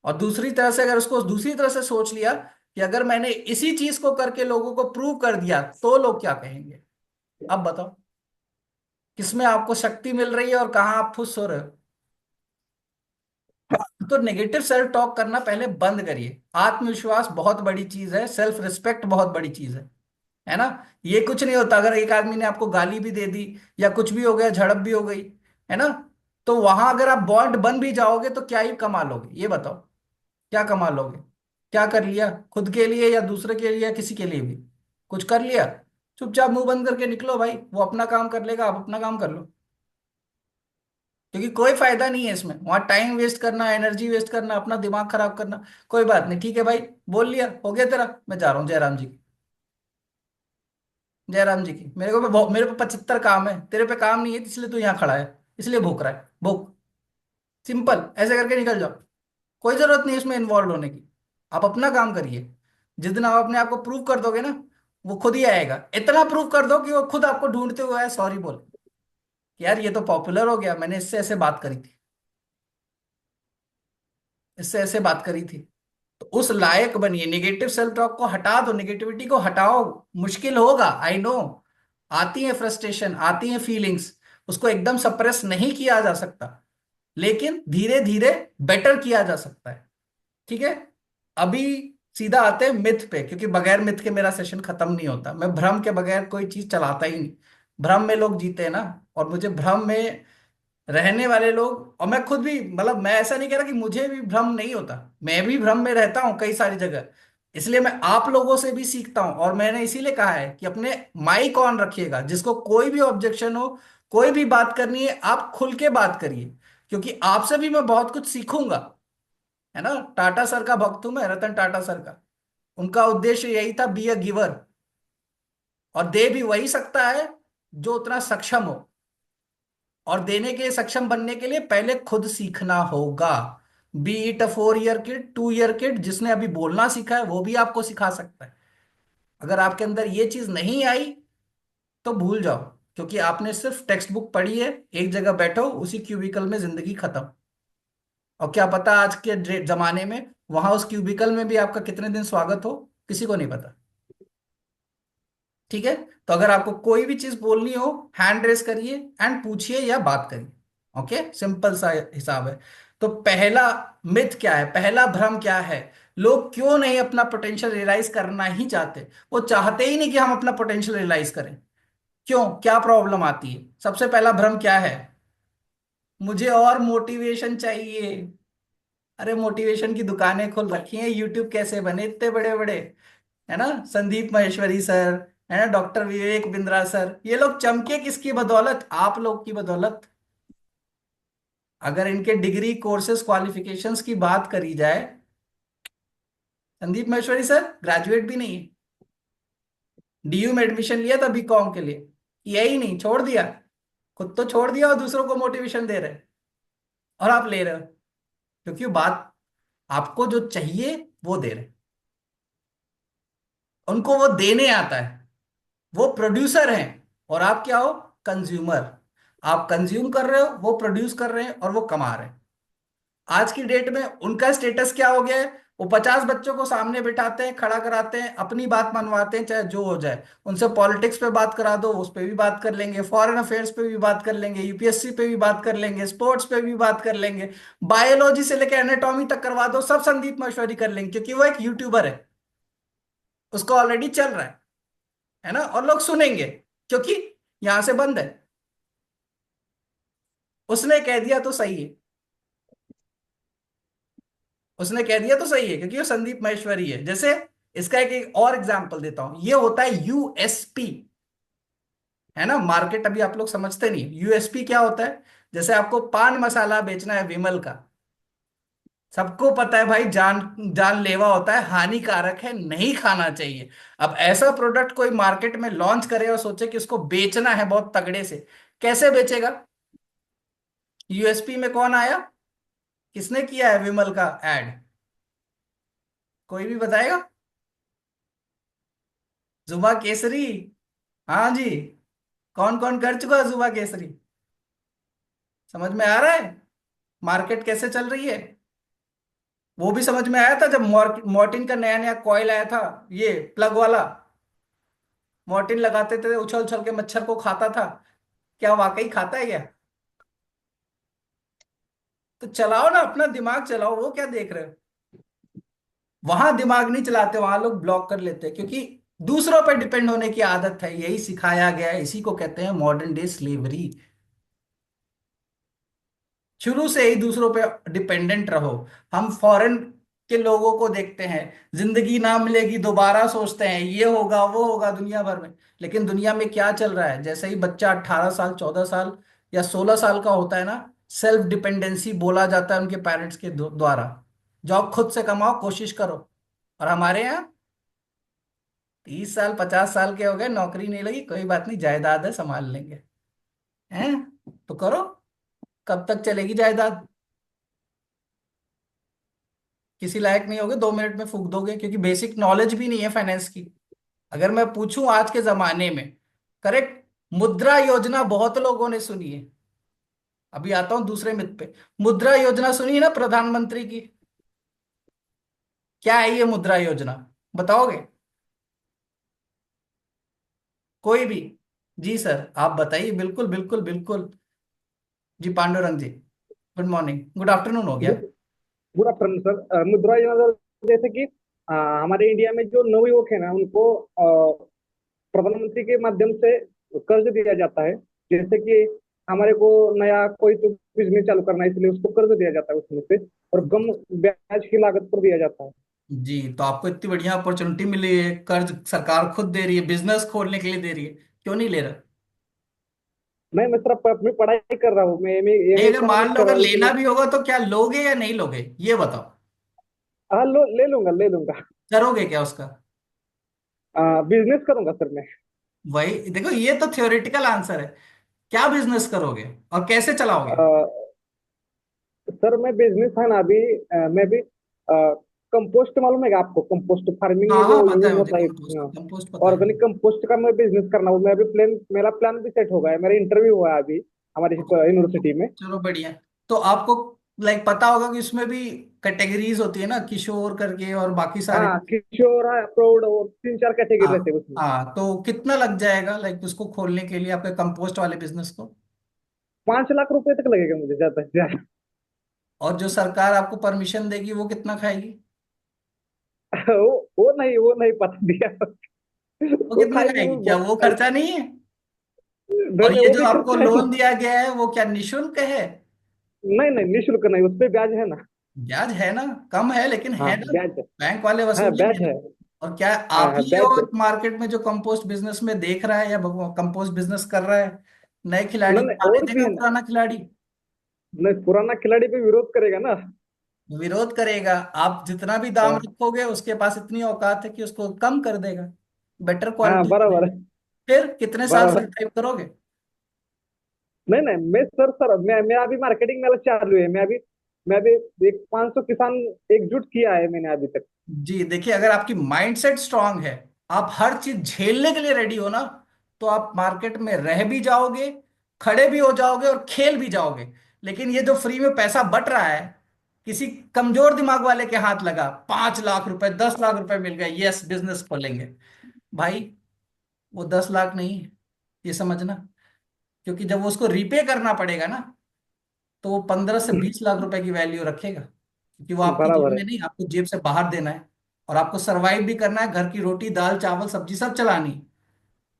और दूसरी तरह से, अगर उसको दूसरी तरह से सोच लिया कि अगर मैंने इसी चीज को करके लोगों को प्रूव कर दिया तो लोग क्या कहेंगे। अब बताओ, किसमें आपको शक्ति मिल रही है और कहाँ आप फुस हो रहे हो। तो नेगेटिव सेल्फ टॉक करना पहले बंद करिए। आत्मविश्वास बहुत बड़ी चीज है, सेल्फ रिस्पेक्ट बहुत बड़ी चीज है ना। ये कुछ नहीं होता अगर एक आदमी ने आपको गाली भी दे दी या कुछ भी हो गया, झड़प भी हो गई, है ना, तो वहां अगर आप बॉन्ड बन भी जाओगे तो क्या ही कमा लोगे, ये बताओ। क्या कमा लोगे। क्या कर लिया खुद के लिए या दूसरे के लिए या किसी के लिए भी। कुछ कर लिया। चुपचाप मुंह बंद करके निकलो भाई, वो अपना काम कर लेगा, आप अपना काम कर लो। क्योंकि कोई फायदा नहीं है इसमें, वहां टाइम वेस्ट करना, एनर्जी वेस्ट करना, अपना दिमाग खराब करना। कोई बात नहीं, ठीक है भाई, बोल लिया, हो गया तेरा, मैं जा रहा हूँ जयराम जी की। जयराम जी की, मेरे पे 75 काम है, तेरे पे काम नहीं है, इसलिए तू यहाँ खड़ा है, इसलिए भूख रहा है, भूख। सिंपल, ऐसे करके निकल जाओ। कोई जरूरत नहीं इसमें इन्वॉल्व होने की। आप अपना काम करिए। जिस दिन आप अपने आप को प्रूव कर दोगे ना, वो खुद ही आएगा। इतना प्रूव कर दो कि वो खुद आपको ढूंढते हुए आए, सॉरी बोल कि यार ये तो पॉपुलर हो गया, मैंने इससे ऐसे बात करी थी, इससे ऐसे बात करी थी। तो उस लायक बनिए। नेगेटिव सेल्फ टॉक को हटा दो, नेगेटिविटी को हटाओ। मुश्किल होगा, आई नो। आती है फ्रस्ट्रेशन, आती है फीलिंग्स, उसको एकदम सप्रेस नहीं किया जा सकता, लेकिन धीरे धीरे बेटर किया जा सकता है। ठीक है। अभी सीधा आते हैं मिथ पे, क्योंकि बगैर मिथ के मेरा सेशन खत्म नहीं होता। मैं भ्रम के बगैर कोई चीज चलाता ही नहीं। भ्रम में लोग जीते हैं ना, और मुझे भ्रम में रहने वाले लोग, और मैं खुद भी, मतलब मैं ऐसा नहीं कह रहा कि मुझे भी भ्रम नहीं होता, मैं भी भ्रम में रहता हूं कई सारी जगह। इसलिए मैं आप लोगों से भी सीखता हूं, और मैंने इसीलिए कहा है कि अपने माइक ऑन रखिएगा। जिसको कोई भी ऑब्जेक्शन हो, कोई भी बात करनी है, आप खुल के बात करिए, क्योंकि आपसे भी मैं बहुत कुछ सीखूंगा। है ना, टाटा सर का भक्त हूं मैं, रतन टाटा सर का। उनका उद्देश्य यही था, बी अ गिवर। और दे भी वही सकता है जो उतना सक्षम हो, और देने के सक्षम बनने के लिए पहले खुद सीखना होगा। B it a 4 year kid, 2 year kid, जिसने अभी बोलना सीखा है वो भी आपको सिखा सकता है। अगर आपके अंदर ये चीज नहीं आई तो भूल जाओ, क्योंकि आपने सिर्फ टेक्स्ट बुक पढ़ी है, एक जगह बैठो, उसी क्यूबिकल में जिंदगी खत्म। और क्या पता आज के जमाने में वहां उस क्यूबिकल में भी आपका कितने दिन स्वागत हो, किसी को नहीं पता। ठीक है। तो अगर आपको कोई भी चीज बोलनी हो, हैंड रेस करिए एंड पूछिए या बात करिए। ओके, सिंपल सा हिसाब है। तो पहला मिथ क्या है, पहला भ्रम क्या है। लोग क्यों नहीं अपना पोटेंशियल रियलाइज करना ही चाहते। वो चाहते ही नहीं कि हम अपना पोटेंशियल रियलाइज करें। क्यों, क्या प्रॉब्लम आती है। सबसे पहला भ्रम क्या है, मुझे और मोटिवेशन चाहिए। अरे मोटिवेशन की दुकानें खोल रखी हैं, यूट्यूब कैसे बने इतने बड़े बड़े, है ना, संदीप महेश्वरी सर, है ना, डॉक्टर विवेक बिंद्रा सर, ये लोग चमके किसकी बदौलत, आप लोग की बदौलत। अगर इनके डिग्री कोर्सेज क्वालिफिकेशंस की बात करी जाए, संदीप महेश्वरी सर ग्रेजुएट भी नहीं है, डीयू में एडमिशन लिया था बीकॉम के लिए, किया ही नहीं, छोड़ दिया। खुद तो छोड़ दिया और दूसरों को मोटिवेशन दे रहे हैं, और आप ले रहे हो, क्योंकि बात आपको जो चाहिए वो दे रहे हैं। उनको वो देने आता है, वो प्रोड्यूसर हैं, और आप क्या हो, कंज्यूमर। आप कंज्यूम कर रहे हो, वो प्रोड्यूस कर रहे हैं और वो कमा रहे हैं। आज की डेट में उनका स्टेटस क्या हो गया है, वो 50 बच्चों को सामने बिठाते हैं, खड़ा कराते हैं, अपनी बात मनवाते हैं, चाहे जो हो जाए। उनसे पॉलिटिक्स पे बात करा दो, उस पे भी बात कर लेंगे, फॉरेन अफेयर्स पे भी बात कर लेंगे, यूपीएससी पे भी बात कर लेंगे, स्पोर्ट्स पे भी बात कर लेंगे, बायोलॉजी से लेकर एनाटॉमी तक करवा दो, सब संदीप महेश्वरी कर लेंगे, क्योंकि वो एक यूट्यूबर है, उसको ऑलरेडी चल रहा है ना, और लोग सुनेंगे, क्योंकि यहां से बंद है। उसने कह दिया तो सही है, उसने कह दिया तो सही है, क्योंकि वो संदीप महेश्वरी है। जैसे इसका एक और एग्जांपल देता हूं, ये होता है यूएसपी। है ना। मार्केट अभी आप लोग समझते नहीं। यूएसपी क्या होता है? जैसे आपको पान मसाला बेचना है विमल का, सबको पता है भाई जान जानलेवा होता है, हानिकारक है, नहीं खाना चाहिए। अब ऐसा प्रोडक्ट कोई मार्केट में लॉन्च करे और सोचे कि उसको बेचना है बहुत तगड़े से, कैसे बेचेगा? यूएसपी में कौन आया? किसने किया है विमल का एड? कोई भी बताएगा? जुबा केसरी। हाँ जी। कौन कौन कर चुका है जुबा केसरी? समझ में आ रहा है मार्केट कैसे चल रही है? वो भी समझ में आया था जब मॉर्टिन का नया नया कॉइल आया था, ये प्लग वाला। मॉर्टिन लगाते थे, उछल उछल के मच्छर को खाता था। क्या वाकई खाता है क्या? तो चलाओ ना, अपना दिमाग चलाओ, वो क्या देख रहे हो? वहां दिमाग नहीं चलाते, वहां लोग ब्लॉक कर लेते हैं, क्योंकि दूसरों पर डिपेंड होने की आदत है। यही सिखाया गया है, इसी को कहते हैं मॉडर्न डे स्लेवरी। शुरू से ही दूसरों पे डिपेंडेंट रहो। हम फॉरेन के लोगों को देखते हैं, जिंदगी ना मिलेगी दोबारा सोचते हैं, ये होगा वो होगा दुनिया भर में। लेकिन दुनिया में क्या चल रहा है? जैसे ही बच्चा 18 साल, 14 साल या 16 साल का होता है ना, सेल्फ डिपेंडेंसी बोला जाता है उनके पेरेंट्स के द्वारा। जॉब खुद से कमाओ, कोशिश करो। और हमारे यहाँ 30 साल 50 साल के हो गए, नौकरी नहीं लगी, कोई बात नहीं, जायदाद है, संभाल लेंगे। हैं? तो करो। कब तक चलेगी जायदाद? किसी लायक नहीं होगे, 2 मिनट में फूक दोगे, क्योंकि बेसिक नॉलेज भी नहीं है फाइनेंस की। अगर मैं पूछूं आज के जमाने में, करेक्ट, मुद्रा योजना बहुत लोगों ने सुनी है। अभी आता हूं दूसरे मिथ पे। मुद्रा योजना सुनी है ना, प्रधानमंत्री की? क्या है ये मुद्रा योजना? बताओगे? कोई भी? जी सर आप बताइए, बिल्कुल बिल्कुल बिल्कुल। जी पांडुरंग जी, गुड मॉर्निंग, गुड आफ्टरनून हो गया। Good good afternoon sir. मुद्रा योजना जैसे कि हमारे इंडिया में जो नवयुवक है ना उनको प्रधानमंत्री के माध्यम से कर्ज दिया जाता है। जैसे कि हमारे को नया कोई तो बिजनेस चालू करना है, इसलिए उसको कर्ज दिया जाता है उसमें से, और कम ब्याज की लागत पर दिया जाता है। जी, तो आपको इतनी बढ़िया अपॉर्चुनिटी मिली है, कर्ज सरकार खुद दे रही है, बिजनेस खोलने के लिए दे रही है, क्यों नहीं ले रहा? मैं सिर्फ अपनी पढ़ाई कर रहा हूँ, मैं एम नहीं, ए अगर मान इकोनॉमिक्स लो कर अगर रहा हूँ लेना इसलिए। भी होगा तो क्या लोगे या नहीं लोगे, ये बताओ। हाँ, ले लूंगा ले लूंगा। करोगे क्या उसका? बिजनेस करूंगा सर मैं। वही देखो, ये तो थ्योरेटिकल आंसर है। क्या बिजनेस करोगे और कैसे चलाओगे? सर मैं बिजनेस है ना अभी, मैं भी कंपोस्ट मालूम है क्या आपको? कंपोस्ट फार्मिंग में हाँ जो हाँ, पता यूज है मुझे, होता है। कंपोस्ट कंपोस्ट पता है। ऑर्गेनिक कंपोस्ट का मैं बिजनेस करना हूँ। मैं अभी प्लान, मेरा प्लान भी सेट हो गया है, मेरा इंटरव्यू हुआ है अभी हमारी यूनिवर्सिटी में। चलो बढ़िया। तो आपको लाइक पता होगा कि उसमें भी कैटेगरीज होती है ना, किशोर करके और बाकी सारे। हाँ, किशोर है, प्रौढ़, और 3 4 कैटेगरी हाँ रहते हैं उसमें। हाँ, तो कितना लग जाएगा लाइक उसको खोलने के लिए, आपके कंपोस्ट वाले बिजनेस को? 5 लाख रुपए तक लगेगा मुझे ज्यादा से ज्यादा। और जो सरकार आपको परमिशन देगी वो कितना खाएगी? वो नहीं पता दिया। वो वो कितना खाएगी वो खाएगी? क्या बहुत वो खाएगी। खर्चा नहीं है? नहीं और नहीं, ये वो जो भी आपको खर्चा है ना। लोन दिया गया है वो क्या निशुल्क है? नहीं नहीं, निःशुल्क नहीं, उस पे ब्याज है ना। ब्याज है ना, कम है लेकिन हाँ है ना। ब्याज है। बैंक वाले हाँ वसूलेंगे ब्याज ना। है। और क्या हाँ आप हाँ ही ब्याज है। और मार्केट में जो कंपोस्ट बिजनेस में देख रहा है या कंपोस्ट बिजनेस कर रहा है? नए खिलाड़ी नहीं को नहीं, आने और भी देगा है ना। पुराना खिलाड़ी? नहीं, पुराना खिलाड़ी पे विरोध करेगा ना। विरोध करेगा। आप जितना भी दाम हाँ रखोगे उसके पास इतनी औकात है कि उसको कम कर देगा, बेटर हाँ, क्वालिटी बराबर देगा। है। फिर कितने साल बराबर। सरवाइव करोगे? नहीं नहीं, मैं सर मैं अभी मार्केटिंग में चालू है। मैं अभी एक 500 किसान एकजुट किया है मैंने अभी तक। जी देखिए, अगर आपकी माइंडसेट स्ट्रांग है, आप हर चीज झेलने के लिए रेडी हो ना, तो आप मार्केट में रह भी जाओगे, खड़े भी हो जाओगे और खेल भी जाओगे। लेकिन ये जो फ्री में पैसा बट रहा है, किसी कमजोर दिमाग वाले के हाथ लगा, 5 लाख रुपए 10 लाख रुपए मिल गए, यस बिजनेस खोलेंगे। भाई वो 10 लाख नहीं है, ये समझना। क्योंकि जब वो उसको रिपे करना पड़ेगा ना, तो वो 15 से 20 लाख रुपए की वैल्यू रखेगा, क्योंकि वो आपकी जेब बराबर में है। नहीं, आपको जेब से बाहर देना है। और आपको सरवाइव भी करना है, घर की रोटी दाल चावल सब्जी सब चलानी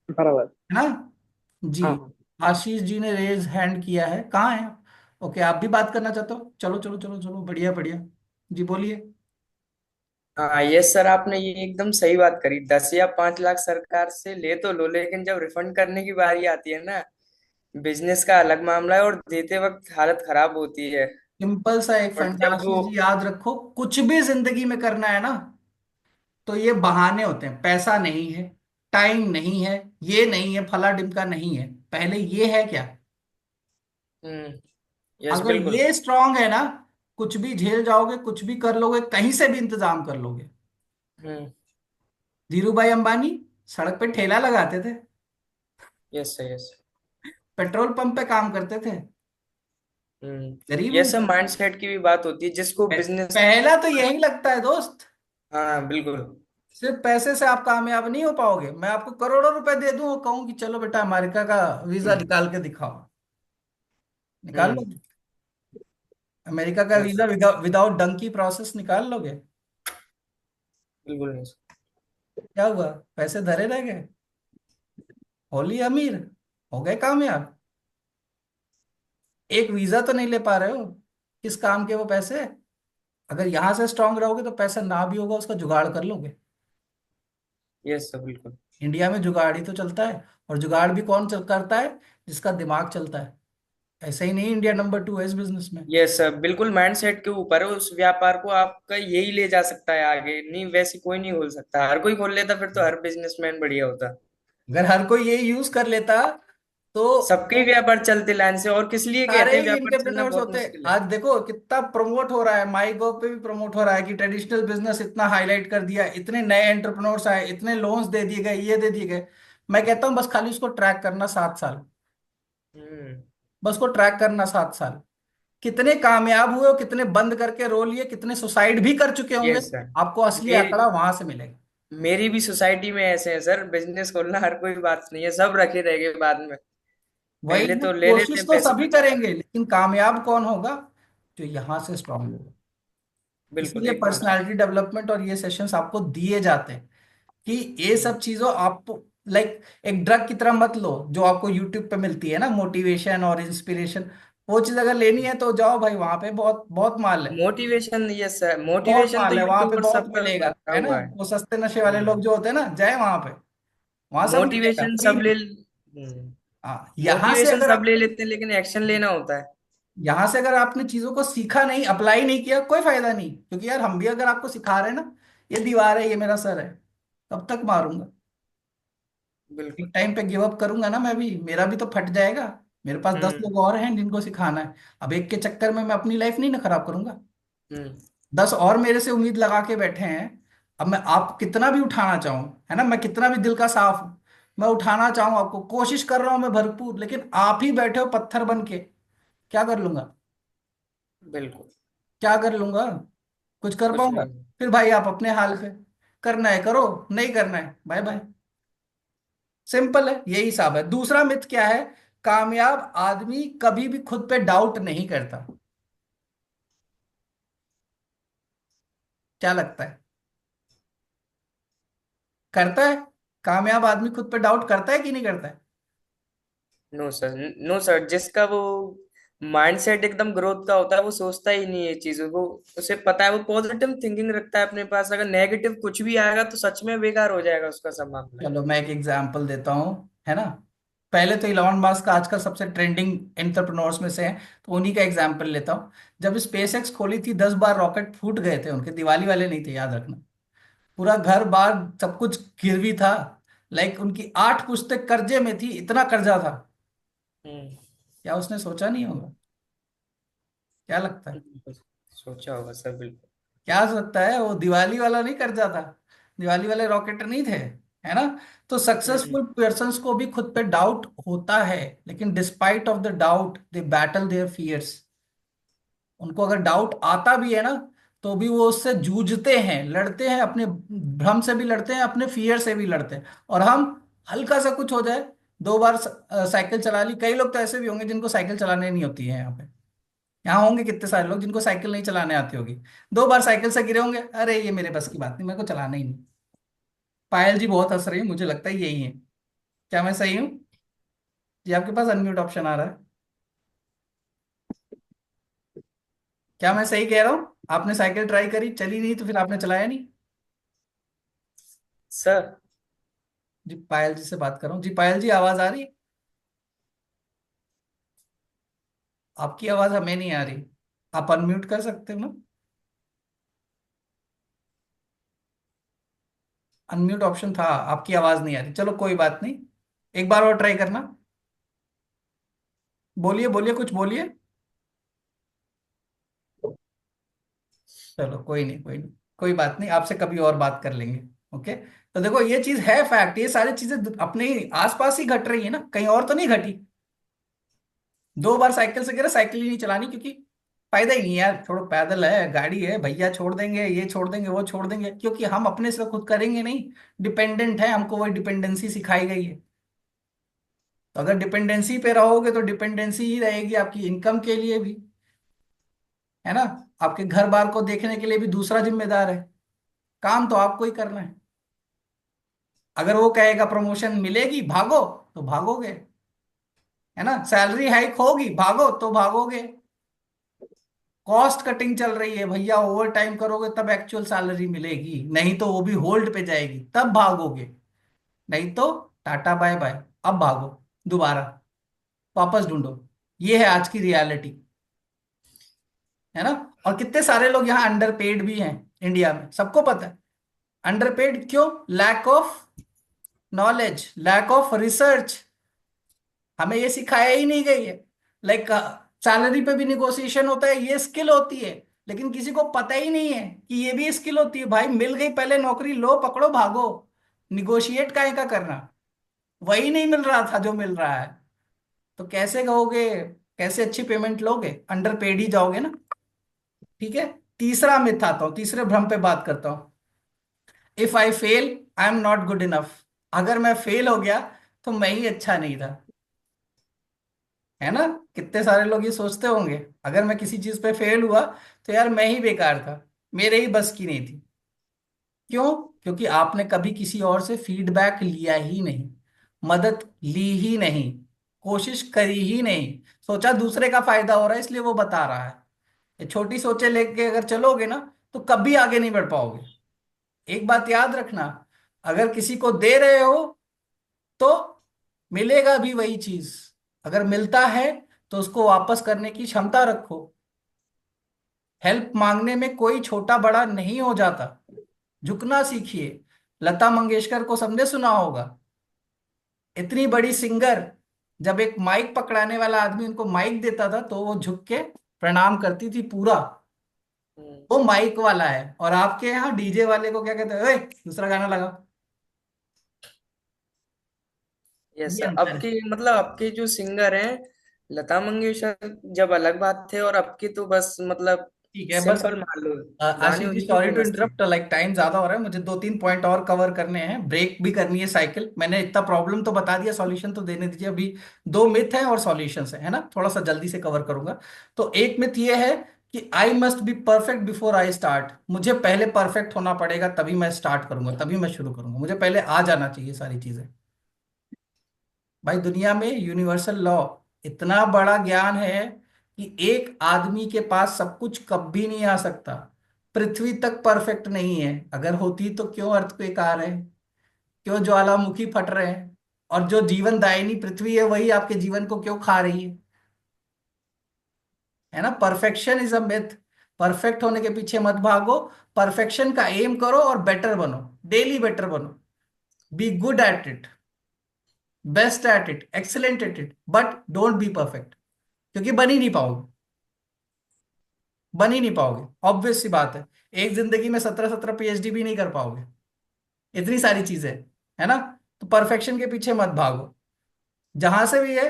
बराबर। है ना। जी। हाँ हाँ। आशीष जी ने रेज हैंड किया है, कहाँ है आप? ओके, आप भी बात करना चाहते हो, चलो चलो चलो चलो, बढ़िया बढ़िया। जी बोलिए। हाँ ये सर, आपने ये एकदम सही बात करी। 10 या 5 लाख सरकार से ले तो लो, लेकिन जब रिफंड करने की बारी आती है ना, बिजनेस का अलग मामला है, और देते वक्त हालत खराब होती है। सिंपल सा एक और फंडा जब वो आशीष जी याद रखो, कुछ भी जिंदगी में करना है ना, तो ये बहाने होते हैं। पैसा नहीं है, टाइम नहीं है, ये नहीं है, फला डिमका नहीं है, पहले ये है क्या। हम्म। यस, अगर बिल्कुल। ये स्ट्रांग है ना, कुछ भी झेल जाओगे, कुछ भी कर लोगे, कहीं से भी इंतजाम कर लोगे। हम्म। धीरू भाई अंबानी सड़क पे ठेला लगाते थे, yes sir, yes. Petrol pump पे काम करते थे, हम्म। गरीब ये है। सब माइंडसेट की भी बात होती है, जिसको बिजनेस। पहला तो यही लगता है दोस्त। हाँ बिल्कुल। सिर्फ पैसे से आप कामयाब नहीं हो पाओगे। मैं आपको करोड़ों रुपए दे दूं और कहूं कि चलो बेटा अमेरिका का वीजा हम्म। निकाल के दिखाओ, निकाल हम्म। लोगे? अमेरिका का no visa sir, without donkey process निकाल लोगे? बिल्कुल नहीं सर। क्या हुआ, पैसे धरे रह गए, होली अमीर, हो गए कामयाब? एक वीजा तो नहीं ले पा रहे हो, किस काम के वो पैसे? अगर यहां से स्ट्रांग रहोगे तो पैसा ना भी होगा उसका जुगाड़ कर लोगे। यस सर, बिल्कुल। इंडिया में जुगाड़ ही तो चलता है, और जुगाड़ भी कौन करता है? जिसका दिमाग चलता है। ऐसे ही नहीं इंडिया नंबर 2 है इस बिजनेस में। यस सर, बिल्कुल माइंडसेट के ऊपर है। उस व्यापार को आपका यही ले जा सकता है आगे, नहीं वैसे कोई नहीं खोल सकता। हर कोई खोल लेता फिर तो हर बिजनेसमैन बढ़िया होता। अगर हर कोई ये यूज कर लेता तो सबके ही व्यापार चलते लाइन से, और किस लिए सारे कहते हैं ही व्यापार चलना एंटरप्रेन्योर्स बहुत होते। मुश्किल है। आज देखो कितना प्रमोट हो रहा है, माई गॉव पे भी प्रमोट हो रहा है कि ट्रेडिशनल बिजनेस इतना हाईलाइट कर दिया, इतने नए एंटरप्रेन्योर्स आए, इतने लोन्स दे दिए गए, ये दे दिए गए। मैं कहता हूँ बस खाली उसको ट्रैक करना 7 साल, हम्म। बस उसको ट्रैक करना 7 साल। कितने कामयाब हुए और कितने बंद करके रो लिए, कितने सुसाइड भी कर चुके होंगे, यस सर। आपको असली मेरी आंकड़ा वहां से मिलेगा। मेरी भी सोसाइटी में ऐसे हैं सर, बिजनेस खोलना हर कोई बात नहीं है, सब रखे रह गए बाद में। वही पहले ना, तो ले लेते कोशिश हैं तो पैसे सभी बचा कर। करेंगे लेकिन कामयाब कौन होगा? जो यहां से स्ट्रांग होगा। बिल्कुल, इसीलिए एकदम सर। पर्सनालिटी डेवलपमेंट और ये सेशंस आपको दिए जाते हैं कि ये हम्म। सब चीजों आप लाइक एक ड्रग की तरह मत लो जो आपको यूट्यूब पे मिलती है ना, मोटिवेशन और इंस्पिरेशन। वो चीज अगर लेनी है तो जाओ भाई, वहां पे बहुत बहुत माल है। मोटिवेशन, यस सर, बहुत मोटिवेशन तो माल है वहां यूट्यूब पे, पर बहुत सबका मिलेगा, रखा है ना? हुआ है। वो सस्ते नशे वाले लोग हम्म। जो होते हैं ना, जाए वहां पे, वहां सब मिलेगा मोटिवेशन फ्री सब में। ले। हाँ, यहाँ से मोटिवेशन अगर सब आप, ले लेते हैं, लेकिन एक्शन लेना होता है। यहाँ से अगर आपने चीजों को सीखा नहीं, अप्लाई नहीं किया, कोई फायदा नहीं। क्योंकि यार हम भी अगर आपको सिखा रहे हैं ना, ये दीवार है, ये मेरा सर है, कब तक मारूंगा? बिल्कुल। एक टाइम पे गिव अप करूंगा ना, मैं भी, मेरा भी तो फट जाएगा। मेरे पास 10 लोग हम्म। और हैं जिनको सिखाना है। अब एक के चक्कर में मैं अपनी लाइफ नहीं ना खराब करूंगा। हम्म। 10 और मेरे से उम्मीद लगा के बैठे हैं। अब मैं आप कितना भी उठाना चाहूं, है ना, मैं कितना भी दिल का साफ हूं, मैं उठाना चाहूं आपको, कोशिश कर रहा हूं मैं भरपूर, लेकिन आप ही बैठे हो पत्थर बन के। क्या कर लूंगा? बिल्कुल। क्या कर लूंगा? कुछ कर कुछ पाऊंगा? नहीं। फिर भाई आप अपने हाल पे, करना है करो, नहीं करना है बाय बाय। सिंपल है, यही हिसाब है। दूसरा मिथ क्या है? कामयाब आदमी कभी भी खुद पे डाउट नहीं करता। क्या लगता है, करता है? कामयाब आदमी खुद पे डाउट करता है कि नहीं करता है? नो सर, नो सर, जिसका वो माइंडसेट एकदम ग्रोथ का होता है, वो सोचता ही नहीं है चीजों को। उसे पता है, वो पॉजिटिव थिंकिंग रखता है अपने पास। अगर नेगेटिव कुछ भी आएगा तो सच में बेकार हो जाएगा उसका सब मामला। चलो मैं एक एग्जांपल देता हूँ, है ना। पहले तो इलॉन मस्क आजकल सबसे ट्रेंडिंग एंटरप्रेन्योर्स में से हैं, तो उन्हीं का एग्जांपल लेता हूँ। जब स्पेस एक्स खोली थी, 10 बार रॉकेट फूट गए थे उनके, दिवाली वाले नहीं थे, याद रखना। पूरा घर बार सब कुछ गिरवी था। लाइक उनकी 8 पुश्तें कर्जे में थी, इतना कर्जा था। हम्म। क्या उसने सोचा नहीं होगा? क्या लगता है? सोचा होगा सर, बिल्कुल। क्या सोचता है? वो दिवाली वाला नहीं कर्जा था, दिवाली वाले रॉकेट नहीं थे, है ना। तो हम्म। सक्सेसफुल पर्सन्स को भी खुद पे डाउट होता है, लेकिन despite of the doubt they battle their fears. उनको अगर डाउट आता भी है ना, तो भी वो उससे जूझते हैं, लड़ते हैं, अपने भ्रम से भी लड़ते हैं, अपने फियर से भी लड़ते हैं। और हम, हल्का सा कुछ हो जाए, 2 बार साइकिल चला ली, कई लोग तो ऐसे भी होंगे जिनको साइकिल चलाने नहीं होती है यहाँ पे। यहाँ होंगे कितने सारे लोग जिनको साइकिल नहीं चलाने आती होगी। 2 बार साइकिल से गिरे होंगे, अरे ये मेरे बस की बात नहीं, मेरे को चलाना ही नहीं। पायल जी बहुत हंस रही है, मुझे लगता है यही है। क्या मैं सही हूँ? जी आपके पास अनम्यूट ऑप्शन आ रहा है। क्या मैं सही कह रहा हूँ? आपने साइकिल ट्राई करी, चली नहीं, तो फिर आपने चलाया नहीं। सर। जी पायल जी से बात कर रहा हूँ। जी पायल जी, आवाज आ रही है? आपकी आवाज हमें नहीं आ रही। आप अनम्यूट कर सकते हो ना? अनम्यूट ऑप्शन था, आपकी आवाज नहीं आ रही। चलो कोई बात नहीं, एक बार और ट्राई करना। बोलिए बोलिए, कुछ बोलिए। चलो कोई नहीं, कोई नहीं, कोई बात नहीं, आपसे कभी और बात कर लेंगे। ओके। तो देखो ये चीज है फैक्ट, ये सारी चीजें अपने ही आसपास ही घट रही है ना, कहीं और तो नहीं घटी। 2 बार साइकिल से गिरा, साइकिल ही नहीं चलानी, क्योंकि फायदा ही नहीं है यार, छोड़ो, पैदल है, गाड़ी है, भैया छोड़ देंगे, ये छोड़ देंगे, वो छोड़ देंगे, क्योंकि हम अपने से खुद करेंगे नहीं। डिपेंडेंट है, हमको वही डिपेंडेंसी सिखाई गई है। तो अगर डिपेंडेंसी पे रहोगे तो डिपेंडेंसी ही रहेगी आपकी इनकम के लिए भी, है ना। आपके घर बार को देखने के लिए भी दूसरा जिम्मेदार है। काम तो आपको ही करना है। अगर वो कहेगा प्रमोशन मिलेगी भागो, तो भागोगे, है ना। सैलरी हाइक होगी, भागो तो भागोगे। कॉस्ट कटिंग चल रही है भैया, ओवर टाइम करोगे तब एक्चुअल सैलरी मिलेगी, नहीं तो वो भी होल्ड पे जाएगी, तब भागोगे। नहीं तो टाटा बाय बाय, अब भागो दोबारा, वापस ढूंढो। ये है आज की रियलिटी, है ना। और कितने सारे लोग यहाँ अंडरपेड भी हैं इंडिया में, सबको पता है। अंडरपेड क्यों? Lack of knowledge, lack of research. हमें ये सिखाया ही नहीं गई है। लाइक सैलरी पे भी निगोशिएशन होता है, ये स्किल होती है, लेकिन किसी को पता ही नहीं है कि ये भी स्किल होती है। भाई मिल गई पहले नौकरी, लो पकड़ो भागो, निगोशिएट काहे का करना? वही नहीं मिल रहा था जो मिल रहा है, तो कैसे कहोगे, कैसे अच्छी पेमेंट लोगे? अंडरपेड ही जाओगे ना। ठीक है। तीसरा मिथ आता हूं, तीसरे भ्रम पे बात करता हूं। If I fail, I am not good enough. अगर मैं फेल हो गया तो मैं ही अच्छा नहीं था, है ना। कितने सारे लोग ये सोचते होंगे, अगर मैं किसी चीज पे फेल हुआ तो यार मैं ही बेकार था, मेरे ही बस की नहीं थी। क्यों? क्योंकि आपने कभी किसी और से फीडबैक लिया ही नहीं, मदद ली ही नहीं, कोशिश करी ही नहीं, सोचा दूसरे का फायदा हो रहा है इसलिए वो बता रहा है। ये छोटी सोचे लेके अगर चलोगे ना, तो कभी आगे नहीं बढ़ पाओगे। एक बात याद रखना, अगर किसी को दे रहे हो तो मिलेगा भी वही चीज। अगर मिलता है तो उसको वापस करने की क्षमता रखो। हेल्प मांगने में कोई छोटा बड़ा नहीं हो जाता, झुकना सीखिए। लता मंगेशकर को सबने सुना होगा, इतनी बड़ी सिंगर, जब एक माइक पकड़ाने वाला आदमी उनको माइक देता था तो वो झुक के प्रणाम करती थी पूरा। हम्म। वो माइक वाला है, और आपके यहाँ डीजे वाले को क्या कहते हैं? ओए दूसरा गाना लगा। यस ये सर। अब अंतर है। के मतलब आपके जो सिंगर हैं, लता मंगेशकर जब अलग बात थे, और अब की तो बस मतलब ठीक है बस। सिंपल मान लो, गाने आशीष जी उन्हीं के सॉरी टू फेमस थे। इंटरप्ट, लाइक टाइम ज्यादा हो रहा है, मुझे 2-3 पॉइंट और कवर करने हैं, ब्रेक भी करनी है साइकिल। मैंने इतना प्रॉब्लम तो बता दिया, सॉल्यूशन तो देने दीजिए अभी। 2 मिथ है और सॉल्यूशंस है ना, थोड़ा सा जल्दी से कवर करूंगा। तो एक मिथ ये है कि I must be perfect before I start. मुझे पहले परफेक्ट होना पड़ेगा तभी मैं स्टार्ट करूंगा, तभी मैं शुरू करूंगा, मुझे पहले आ जाना चाहिए सारी चीजें। भाई दुनिया में यूनिवर्सल लॉ, इतना बड़ा ज्ञान है कि एक आदमी के पास सब कुछ कभी नहीं आ सकता। पृथ्वी तक परफेक्ट नहीं है, अगर होती तो क्यों अर्थक्वेक आ रहे हैं, क्यों ज्वालामुखी फट रहे हैं, और जो जीवन दायिनी पृथ्वी है वही आपके जीवन को क्यों खा रही है ना। Perfection is a myth. Perfect होने के पीछे मत भागो, परफेक्शन का एम करो और बेटर बनो, डेली बेटर बनो। Be good at it, best at it, excellent at it, but don't be perfect, क्योंकि बन ही नहीं पाओगे, बन ही नहीं पाओगे, ऑब्वियस सी बात है। एक जिंदगी में 17-17 पीएचडी भी नहीं कर पाओगे, इतनी सारी चीजें, है ना। तो परफेक्शन के पीछे मत भागो, जहां से भी है,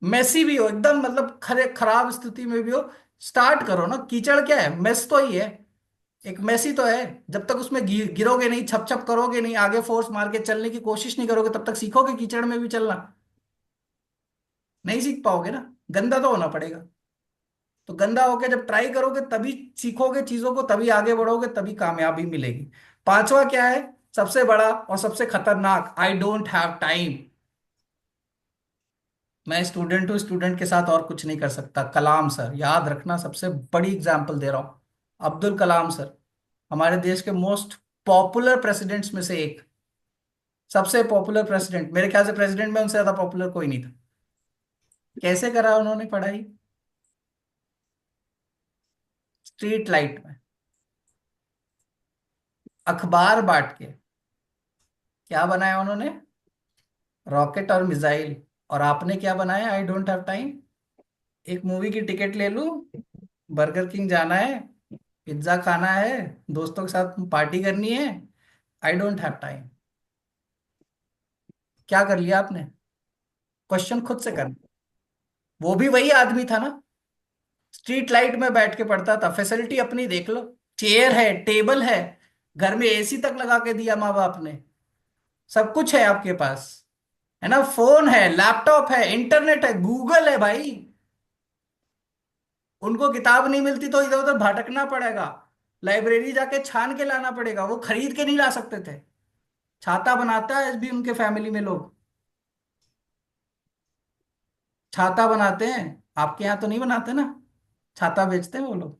मेसी भी हो एकदम, मतलब खरे खराब स्थिति में भी हो, स्टार्ट करो ना। कीचड़ क्या है? मेस तो ही है, एक मेसी तो है। जब तक उसमें गिरोगे नहीं, छप छप करोगे नहीं, आगे फोर्स मार के चलने की कोशिश नहीं करोगे, तब तक सीखोगे कीचड़ में भी चलना? नहीं सीख पाओगे ना, गंदा तो होना पड़ेगा। तो गंदा होके जब ट्राई करोगे तभी सीखोगे चीजों को, तभी आगे बढ़ोगे, तभी कामयाबी मिलेगी। पांचवा क्या है, सबसे बड़ा और सबसे खतरनाक? I don't have time. मैं स्टूडेंट हूँ, स्टूडेंट के साथ और कुछ नहीं कर सकता। कलाम सर, याद रखना, सबसे बड़ी एग्जाम्पल दे रहा हूँ। अब्दुल कलाम सर, हमारे देश के मोस्ट पॉपुलर प्रेसिडेंट्स में से एक, सबसे पॉपुलर प्रेसिडेंट, मेरे ख्याल से प्रेसिडेंट में उनसे ज्यादा पॉपुलर कोई नहीं था। कैसे करा उन्होंने पढ़ाई? स्ट्रीट लाइट में, अखबार बांट के। क्या बनाया उन्होंने? रॉकेट और मिसाइल। और आपने क्या बनाया? I don't have time. एक मूवी की टिकट ले लूं, बर्गर किंग जाना है, पिज्जा खाना है, दोस्तों के साथ पार्टी करनी है, आई डोंट हैव टाइम। क्या कर लिया आपने? क्वेश्चन खुद से करना। वो भी वही आदमी था ना, स्ट्रीट लाइट में बैठ के पढ़ता था। फैसिलिटी अपनी देख लो, चेयर है, टेबल है, घर में एसी तक लगा के दिया माँ बाप ने, सब कुछ है आपके पास, है ना? फोन है, लैपटॉप है, इंटरनेट है, गूगल है भाई। उनको किताब नहीं मिलती तो इधर उधर भटकना पड़ेगा, लाइब्रेरी जाके छान के लाना पड़ेगा, वो खरीद के नहीं ला सकते थे। छाता बनाता है भी उनके फैमिली में लोग, छाता बनाते हैं। आपके यहाँ तो नहीं बनाते ना, छाता बेचते हैं वो लोग।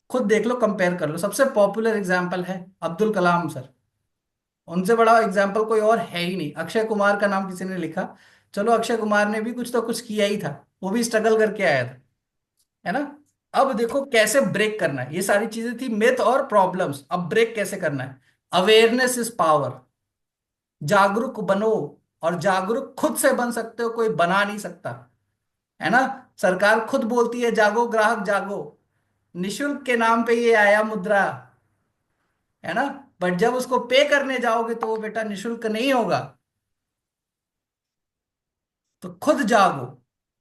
खुद देख लो, कंपेयर कर लो। सबसे पॉपुलर एग्जाम्पल है अब्दुल कलाम सर, उनसे बड़ा एग्जाम्पल कोई और है ही नहीं। अक्षय कुमार का नाम किसी ने लिखा, चलो अक्षय कुमार ने भी कुछ तो कुछ किया ही था, वो भी स्ट्रगल करके आया था, है ना? अब देखो कैसे ब्रेक करना है। ये सारी चीजें थी मिथ और प्रॉब्लम्स, अब ब्रेक कैसे करना है। Awareness is power. जागरूक बनो, और जागरूक खुद से बन सकते हो, कोई बना नहीं सकता, है ना? सरकार खुद बोलती है जागो ग्राहक जागो, निशुल्क के नाम पे ये आया मुद्रा, है ना? बट जब उसको पे करने जाओगे तो वो बेटा निशुल्क नहीं होगा। तो खुद जागो,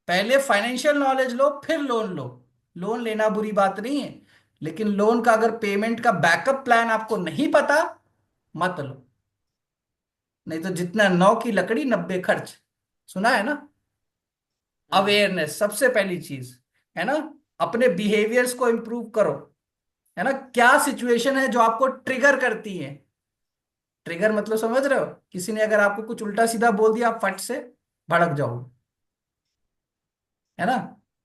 पहले फाइनेंशियल नॉलेज लो, फिर लोन लो। लोन लेना बुरी बात नहीं है, लेकिन लोन का अगर पेमेंट का बैकअप प्लान आपको नहीं पता, मत लो। नहीं तो जितना 9 की लकड़ी 90 खर्च, सुना है ना? हम्म। अवेयरनेस सबसे पहली चीज, है ना? अपने बिहेवियर्स को इंप्रूव करो, है ना? क्या सिचुएशन है जो आपको ट्रिगर करती है? ट्रिगर मतलब समझ रहे हो? किसी ने अगर आपको कुछ उल्टा सीधा बोल दिया, आप फट से भड़क जाओगे, है ना?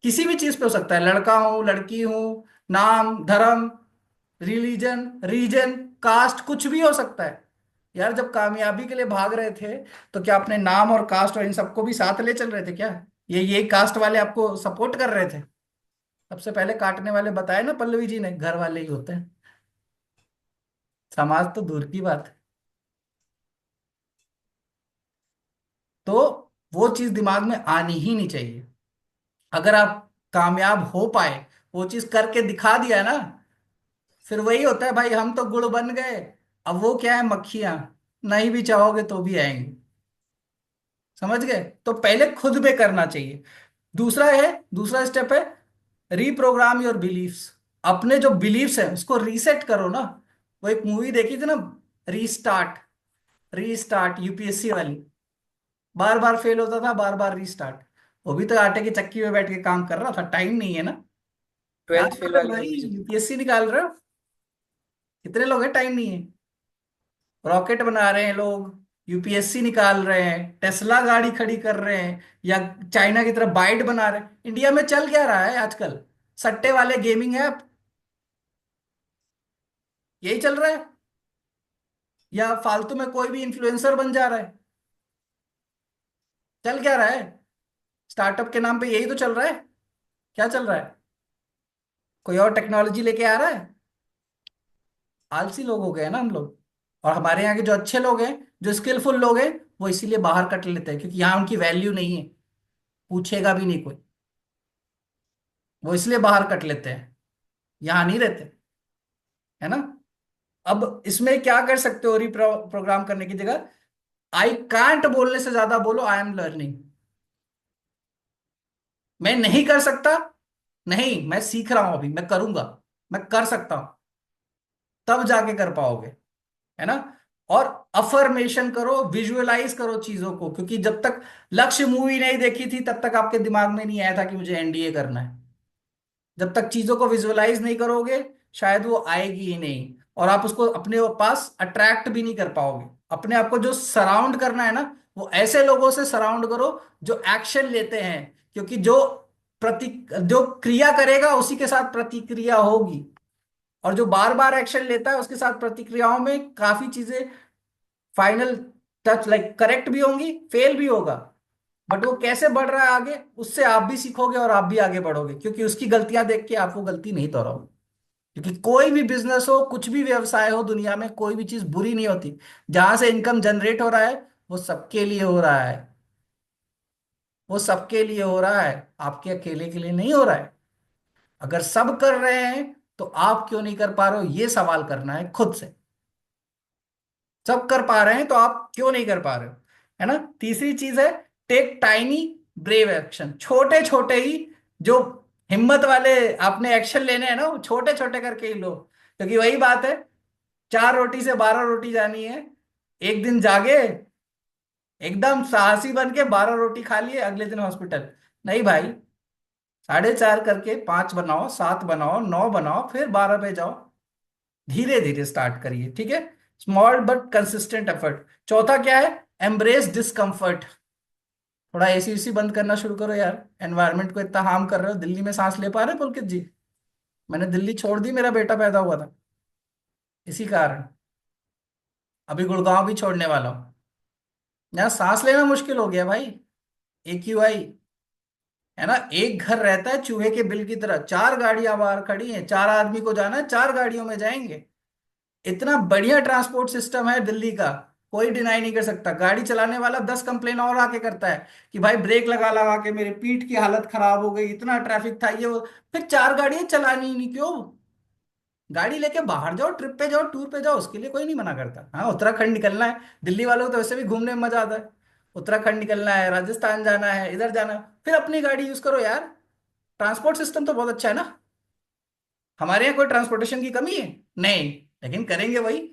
किसी भी चीज पे हो सकता है, लड़का हूं, लड़की हूं, नाम, धर्म, रिलीजन, रीजन, कास्ट, कुछ भी हो सकता है। यार जब कामयाबी के लिए भाग रहे थे, तो क्या अपने नाम और कास्ट और इन सबको भी साथ ले चल रहे थे क्या? ये कास्ट वाले आपको सपोर्ट कर रहे थे? सबसे पहले काटने वाले बताए ना पल्लवी जी ने, घर वाले ही होते हैं, समाज तो दूर की बात है। तो वो चीज दिमाग में आनी ही नहीं चाहिए। अगर आप कामयाब हो पाए, वो चीज करके दिखा दिया ना, फिर वही होता है भाई, हम तो गुड़ बन गए। अब वो क्या है, मक्खियां, नहीं भी चाहोगे तो भी आएंगी। समझ गए? तो पहले खुद में करना चाहिए। दूसरा स्टेप है रीप्रोग्राम योर बिलीफ्स। अपने जो बिलीफ्स है उसको रीसेट करो ना। वो एक मूवी देखी थी ना, रीस्टार्ट, रीस्टार्ट, यूपीएससी वाली। बार बार फेल होता था, बार बार रीस्टार्ट। वो भी तो आटे की चक्की में बैठ के काम कर रहा था, टाइम नहीं है ना? क्या 12th कर फेल रहे हो वाली भाई, मूवी जो थी। यूपीएससी निकाल रहे हो? कितने लोग हैं, टाइम नहीं है? रॉकेट बना रहे हैं लोग, यूपीएससी निकाल रहे हैं, टेस्ला गाड़ी खड़ी कर रहे हैं, या चाइना की तरफ बाइट बना रहे हैं। इंडिया में चल क्या रहा है आजकल? सट्टे वाले गेमिंग ऐप, यही चल रहा है। या फालतू में कोई भी इन्फ्लुएंसर बन जा रहा है। चल क्या रहा है? स्टार्टअप के नाम पे यही तो चल रहा है। क्या चल रहा है? कोई और टेक्नोलॉजी लेके आ रहा है? आलसी लोग हो गए हैं ना हम लोग। और हमारे यहाँ के जो अच्छे लोग हैं, जो स्किलफुल लोग हैं, वो इसीलिए बाहर कट लेते हैं, क्योंकि यहाँ उनकी वैल्यू नहीं है, पूछेगा भी नहीं कोई। वो इसलिए बाहर कट लेते हैं, यहाँ नहीं रहते, है ना? अब इसमें क्या कर सकते हो प्रोग्राम करने की जगह? आई कांट बोलने से ज्यादा बोलो आई एम लर्निंग। मैं नहीं कर सकता, नहीं, मैं सीख रहा हूं, अभी मैं करूंगा, मैं कर सकता हूं, तब जाके कर पाओगे, है ना? और अफर्मेशन करो, विजुअलाइज करो चीजों को, क्योंकि जब तक लक्ष्य मूवी नहीं देखी थी तब तक आपके दिमाग में नहीं आया था कि मुझे एनडीए करना है। जब तक चीजों को विजुअलाइज नहीं करोगे, शायद वो आएगी ही नहीं, और आप उसको अपने पास अट्रैक्ट भी नहीं कर पाओगे। अपने आप को जो सराउंड करना है ना, वो ऐसे लोगों से सराउंड करो जो एक्शन लेते हैं, क्योंकि जो क्रिया करेगा उसी के साथ प्रतिक्रिया होगी, और जो बार बार एक्शन लेता है उसके साथ प्रतिक्रियाओं में काफी चीजें फाइनल टच, लाइक करेक्ट भी होंगी, फेल भी होगा, बट वो कैसे बढ़ रहा है आगे, उससे आप भी सीखोगे और आप भी आगे बढ़ोगे, क्योंकि उसकी गलतियां देख के आप वो गलती नहीं दोहराओगे। क्योंकि कोई भी बिजनेस हो, कुछ भी व्यवसाय हो दुनिया में, कोई भी चीज बुरी नहीं होती। जहां से इनकम जनरेट हो रहा है वो सबके लिए हो रहा है, वो सबके लिए हो रहा है, आपके अकेले के लिए नहीं हो रहा है। अगर सब कर रहे हैं तो आप क्यों नहीं कर पा रहे हो, ये सवाल करना है खुद से। सब कर पा रहे हैं तो आप क्यों नहीं कर पा रहे हो, है ना। तीसरी चीज है, टेक टाइनी ब्रेव एक्शन। छोटे छोटे ही जो हिम्मत वाले आपने एक्शन लेने हैं ना, वो छोटे छोटे करके ही लो। क्योंकि वही बात है, 4 रोटी से 12 रोटी जानी है। एक दिन जागे एकदम साहसी बन के 12 रोटी खा लिए, अगले दिन हॉस्पिटल। नहीं भाई, 4.5 करके 5 बनाओ, 7 बनाओ, 9 बनाओ, फिर 12 पे जाओ। धीरे धीरे स्टार्ट करिए, ठीक है। Small but consistent effort. चौथा क्या है, एम्ब्रेस डिस्कम्फर्ट। थोड़ा एसी उसी बंद करना शुरू करो यार, एनवायरनमेंट को इतना हार्म कर रहे हो। दिल्ली में सांस ले पा रहे हो पुलकित जी? मैंने दिल्ली छोड़ दी, मेरा बेटा पैदा हुआ था इसी कारण। अभी गुड़गांव भी छोड़ने वाला हूँ। यहाँ सांस लेना मुश्किल हो गया भाई। AQI, है ना। एक घर रहता है चूहे के बिल की तरह, 4 गाड़ियां बाहर खड़ी हैं, 4 आदमी को जाना है, 4 गाड़ियों में जाएंगे। इतना बढ़िया ट्रांसपोर्ट सिस्टम है दिल्ली का, कोई डिनाई नहीं कर सकता। गाड़ी चलाने वाला 10 कंप्लेन और आके करता है कि भाई ब्रेक लगा लगा के मेरे पीठ की हालत खराब हो गई, इतना ट्रैफिक था ये वो। फिर 4 गाड़ियां चलानी ही नहीं, क्यों? गाड़ी लेके बाहर जाओ, ट्रिप पे जाओ, टूर पे जाओ, उसके लिए कोई नहीं मना करता। हाँ, उत्तराखंड निकलना है, दिल्ली वालों को तो वैसे भी घूमने में मजा आता है। उत्तराखंड निकलना है, राजस्थान जाना है, इधर जाना है, फिर अपनी गाड़ी यूज करो यार। ट्रांसपोर्ट सिस्टम तो बहुत अच्छा है ना। हमारे यहाँ कोई ट्रांसपोर्टेशन की कमी है? नहीं, लेकिन करेंगे वही।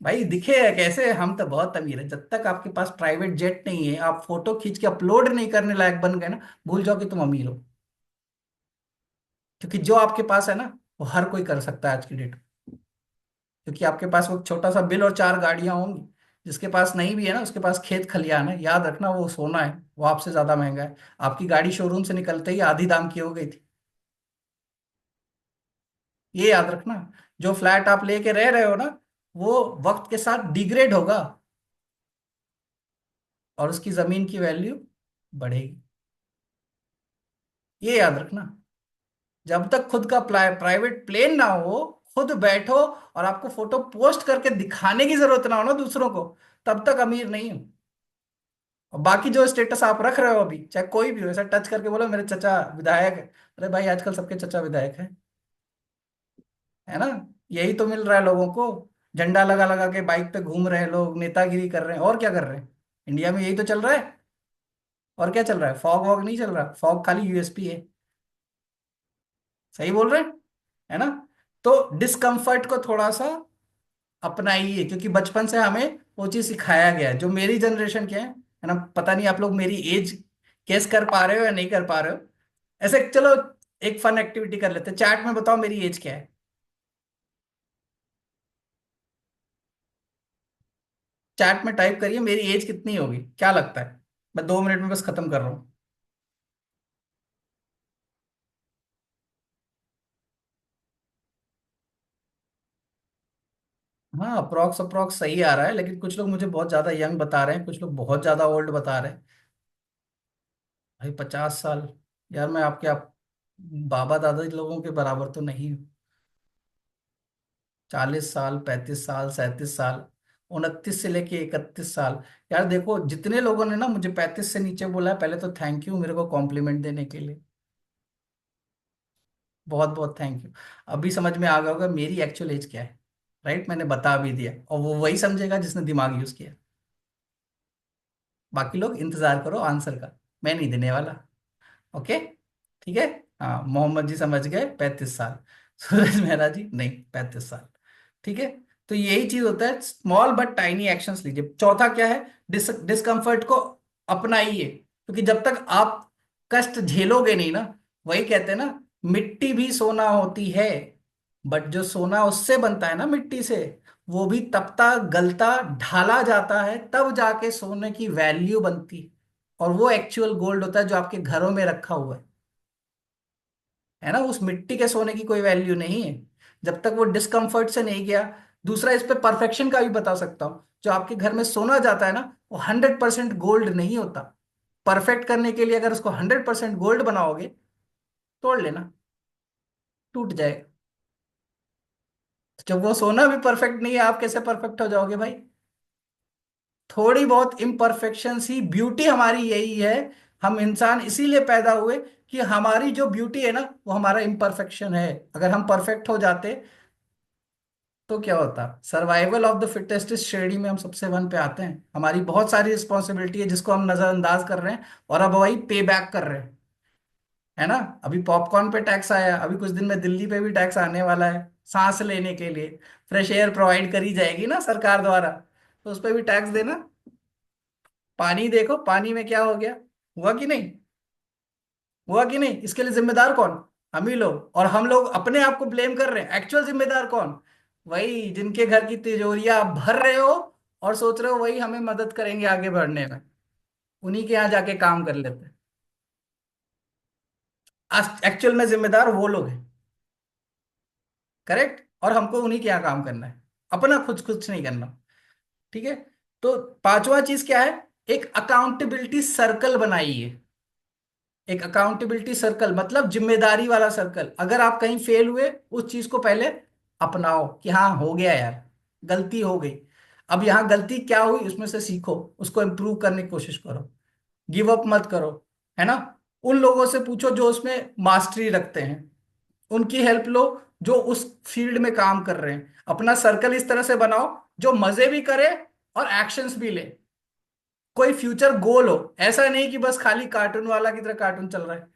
भाई दिखे है कैसे, हम तो बहुत अमीर है। जब तक आपके पास प्राइवेट जेट नहीं है, आप फोटो खींच के अपलोड नहीं करने लायक बन गए ना, भूल जाओ कि तुम अमीर हो। क्योंकि जो आपके पास है ना, वो हर कोई कर सकता है आज की डेट में। क्योंकि आपके पास वो छोटा सा बिल और 4 गाड़ियां होंगी। जिसके पास नहीं भी है ना, उसके पास खेत खलियान है, याद रखना वो सोना है, वो आपसे ज्यादा महंगा है। आपकी गाड़ी शोरूम से निकलते ही आधी दाम की हो गई थी, ये याद रखना। जो फ्लैट आप लेके रह रहे हो ना, वो वक्त के साथ डिग्रेड होगा और उसकी जमीन की वैल्यू बढ़ेगी, ये याद रखना। जब तक खुद का प्राइवेट प्लेन ना हो, खुद बैठो और आपको फोटो पोस्ट करके दिखाने की जरूरत ना हो ना दूसरों को, तब तक अमीर नहीं हो। और बाकी जो स्टेटस आप रख रहे हो अभी, चाहे कोई भी हो, ऐसा टच करके बोलो मेरे चचा विधायक है। अरे भाई, आजकल सबके चचा विधायक है ना। यही तो मिल रहा है लोगों को। झंडा लगा लगा के बाइक पे घूम रहे हैं लोग, नेतागिरी कर रहे हैं, और क्या कर रहे हैं। इंडिया में यही तो चल रहा है। और क्या चल रहा है? फॉग वॉग नहीं चल रहा, फॉग खाली यूएसपी है। सही बोल रहे हैं, है ना। तो डिस्कम्फर्ट को थोड़ा सा अपनाइए, क्योंकि बचपन से हमें वो चीज सिखाया गया है। जो मेरी जनरेशन के है ना, पता नहीं आप लोग मेरी एज केस कर पा रहे हो या नहीं कर पा रहे हो। ऐसे चलो, एक फन एक्टिविटी कर लेते हैं, चैट में बताओ मेरी एज क्या है। चैट में टाइप करिए मेरी एज कितनी होगी, क्या लगता है। मैं 2 मिनट में बस खत्म कर रहा हूँ। हाँ, अप्रोक्स अप्रोक्स सही आ रहा है, लेकिन कुछ लोग मुझे बहुत ज्यादा यंग बता रहे हैं, कुछ लोग बहुत ज्यादा ओल्ड बता रहे हैं। भाई 50 साल? यार मैं आपके आप बाबा दादा लोगों के बराबर तो नहीं हूँ। 40 साल, 35 साल, 37 साल, 29 से लेके 31 साल। यार देखो, जितने लोगों ने ना मुझे 35 से नीचे बोला है, पहले तो थैंक यू मेरे को कॉम्प्लीमेंट देने के लिए। बहुत बहुत थैंक यू। अभी समझ में आ गया होगा मेरी एक्चुअल एज क्या है। राइट, मैंने बता भी दिया, और वो वही समझेगा जिसने दिमाग यूज किया। बाकी लोग इंतजार करो आंसर का, मैं नहीं देने वाला। ओके, ठीक है। हाँ, मोहम्मद जी समझ गए 35 साल। सूरज मेहरा जी नहीं, 35 साल। ठीक है। तो यही चीज होता है, स्मॉल बट टाइनी एक्शंस लीजिए। चौथा क्या है, डिस्कम्फर्ट को अपनाइए, क्योंकि जब तक आप कष्ट झेलोगे नहीं ना, वही कहते हैं ना, मिट्टी भी सोना होती है, बट जो सोना उससे बनता है ना, मिट्टी से, वो भी तपता गलता ढाला जाता है, तब जाके सोने की वैल्यू बनती है। और वो एक्चुअल गोल्ड होता है जो आपके घरों में रखा हुआ है ना। उस मिट्टी के सोने की कोई वैल्यू नहीं है जब तक वो डिस्कम्फर्ट से नहीं गया। दूसरा, इस पे परफेक्शन का भी बता सकता हूँ। जो आपके घर में सोना जाता है ना, वो 100% गोल्ड नहीं होता। परफेक्ट करने के लिए अगर उसको 100% गोल्ड बनाओगे, तोड़ लेना, टूट जाएगा। जब वो सोना भी परफेक्ट नहीं है, आप कैसे परफेक्ट हो जाओगे भाई? थोड़ी बहुत इम्परफेक्शंस ही ब्यूटी हमारी यही है। हम इंसान इसीलिए पैदा हुए कि हमारी जो ब्यूटी है ना, वो हमारा इम्परफेक्शन है। अगर हम परफेक्ट हो जाते तो क्या होता? सर्वाइवल ऑफ द फिटेस्ट श्रेणी में हम सबसे वन पे आते हैं। हमारी बहुत सारी रिस्पॉन्सिबिलिटी है जिसको हम नजरअंदाज कर रहे हैं, और अब वही पे बैक कर रहे हैं, है ना। अभी पॉपकॉर्न पे टैक्स आया, अभी कुछ दिन में दिल्ली पे भी टैक्स आने वाला है। सांस लेने के लिए फ्रेश एयर प्रोवाइड करी जाएगी ना सरकार द्वारा, तो उस पर भी टैक्स देना। पानी देखो, पानी में क्या हो गया, हुआ कि नहीं? हुआ कि नहीं? इसके लिए जिम्मेदार कौन? हम ही लोग। और हम लोग अपने आप को ब्लेम कर रहे हैं। एक्चुअल जिम्मेदार कौन? वही जिनके घर की तिजोरियां आप भर रहे हो और सोच रहे हो वही हमें मदद करेंगे आगे बढ़ने में। उन्हीं के यहाँ जाके काम कर लेते हैं। एक्चुअल में जिम्मेदार वो लोग हैं। करेक्ट। और हमको उन्हीं के यहाँ काम करना है, अपना खुद कुछ नहीं करना। ठीक है। तो पांचवा चीज क्या है? एक अकाउंटेबिलिटी सर्कल बनाइए। एक अकाउंटेबिलिटी सर्कल मतलब जिम्मेदारी वाला सर्कल। अगर आप कहीं फेल हुए, उस चीज को पहले अपनाओ कि हाँ हो गया यार, गलती हो गई। अब यहाँ गलती क्या हुई उसमें से सीखो, उसको इम्प्रूव करने की कोशिश करो, गिव अप मत करो, है ना। उन लोगों से पूछो जो उसमें मास्टरी रखते हैं, उनकी हेल्प लो जो उस फील्ड में काम कर रहे हैं। अपना सर्कल इस तरह से बनाओ जो मजे भी करे और एक्शंस भी ले। कोई फ्यूचर गोल हो, ऐसा नहीं कि बस खाली कार्टून वाला की तरह कार्टून चल रहा है,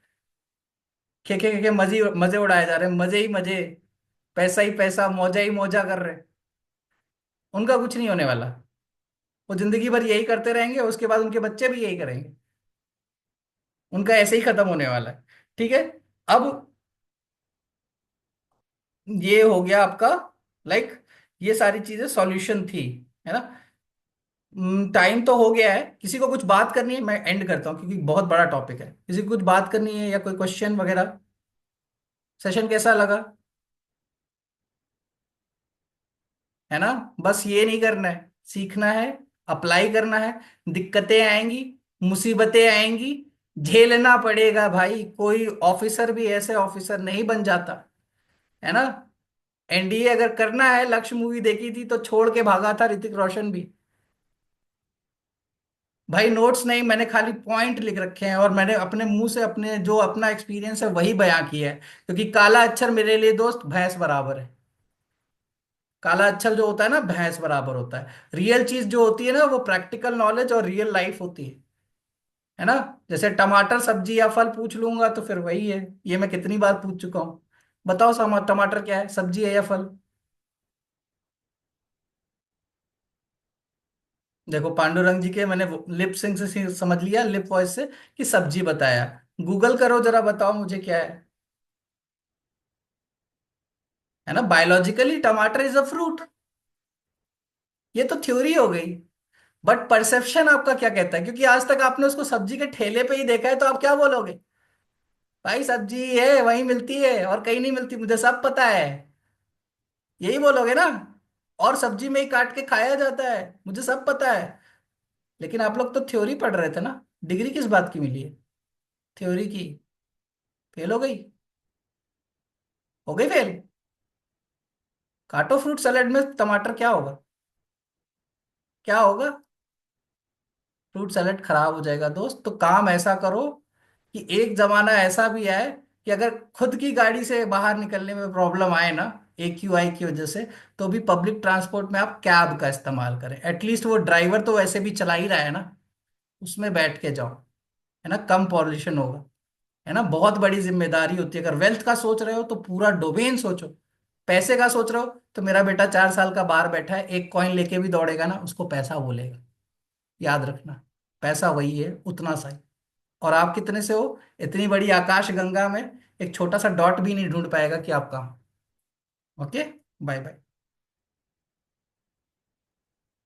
खे खे खे खे मजे मजे उड़ाए जा रहे हैं, मजे ही मजे, पैसा ही पैसा, मौजा ही मौजा कर रहे हैं। उनका कुछ नहीं होने वाला। वो जिंदगी भर यही करते रहेंगे, उसके बाद उनके बच्चे भी यही करेंगे। उनका ऐसे ही खत्म होने वाला है। ठीक है। अब ये हो गया आपका, लाइक, ये सारी चीजें सॉल्यूशन थी, है ना। टाइम तो हो गया है। किसी को कुछ बात करनी है? मैं एंड करता हूँ क्योंकि बहुत बड़ा टॉपिक है। किसी को कुछ बात करनी है या कोई क्वेश्चन वगैरह? सेशन कैसा लगा? है ना। बस ये नहीं करना है, सीखना है, अप्लाई करना है। दिक्कतें आएंगी, मुसीबतें आएंगी, झेलना पड़ेगा भाई। कोई ऑफिसर भी ऐसे ऑफिसर नहीं बन जाता, है ना। एनडीए अगर करना है, लक्ष्य मूवी देखी थी तो छोड़ के भागा था ऋतिक रोशन भी। भाई नोट्स नहीं, मैंने खाली पॉइंट लिख रखे हैं और मैंने अपने मुंह से अपने जो अपना एक्सपीरियंस है वही बयां किया है। क्योंकि काला अक्षर मेरे लिए दोस्त भैंस बराबर है। काला अक्षर जो होता है ना, भैंस बराबर होता है। रियल चीज जो होती है ना, वो प्रैक्टिकल नॉलेज और रियल लाइफ होती है ना। जैसे टमाटर सब्जी या फल पूछ लूंगा तो फिर वही है। ये मैं कितनी बार पूछ चुका हूँ। बताओ टमाटर क्या है, सब्जी है या फल? देखो पांडुरंग जी के मैंने लिप सिंक से समझ लिया, लिप वॉइस से, कि सब्जी बताया। गूगल करो जरा, बताओ मुझे क्या है। है ना, बायोलॉजिकली टमाटर इज अ फ्रूट। ये तो थ्योरी हो गई। बट परसेप्शन आपका क्या कहता है? क्योंकि आज तक आपने उसको सब्जी के ठेले पे ही देखा है, तो आप क्या बोलोगे? भाई सब्जी है वहीं मिलती है और कहीं नहीं मिलती, मुझे सब पता है, यही बोलोगे ना। और सब्जी में ही काट के खाया जाता है, मुझे सब पता है। लेकिन आप लोग तो थ्योरी पढ़ रहे थे ना। डिग्री किस बात की मिली है? थ्योरी की। फेल हो गई? हो गई फेल? काटो फ्रूट सैलेड में टमाटर, क्या होगा? क्या होगा? फ्रूट सैलेड खराब हो जाएगा दोस्त। तो काम ऐसा करो कि एक जमाना ऐसा भी आए कि अगर खुद की गाड़ी से बाहर निकलने में प्रॉब्लम आए ना, AQI की वजह से, तो भी पब्लिक ट्रांसपोर्ट में आप कैब का इस्तेमाल करें। एटलीस्ट वो ड्राइवर तो वैसे भी चला ही रहा है ना, उसमें बैठ के जाओ, है ना। कम पॉल्यूशन होगा, है ना। बहुत बड़ी जिम्मेदारी होती है। अगर वेल्थ का सोच रहे हो तो पूरा डोमेन सोचो। पैसे का सोच रहे हो तो मेरा बेटा 4 साल का बाहर बैठा है, एक कॉइन लेके भी दौड़ेगा ना, उसको पैसा बोलेगा। याद रखना, पैसा वही है, उतना सा ही। और आप कितने से हो? इतनी बड़ी आकाश गंगा में एक छोटा सा डॉट भी नहीं ढूंढ पाएगा कि आप कहाँ। ओके। Bye bye.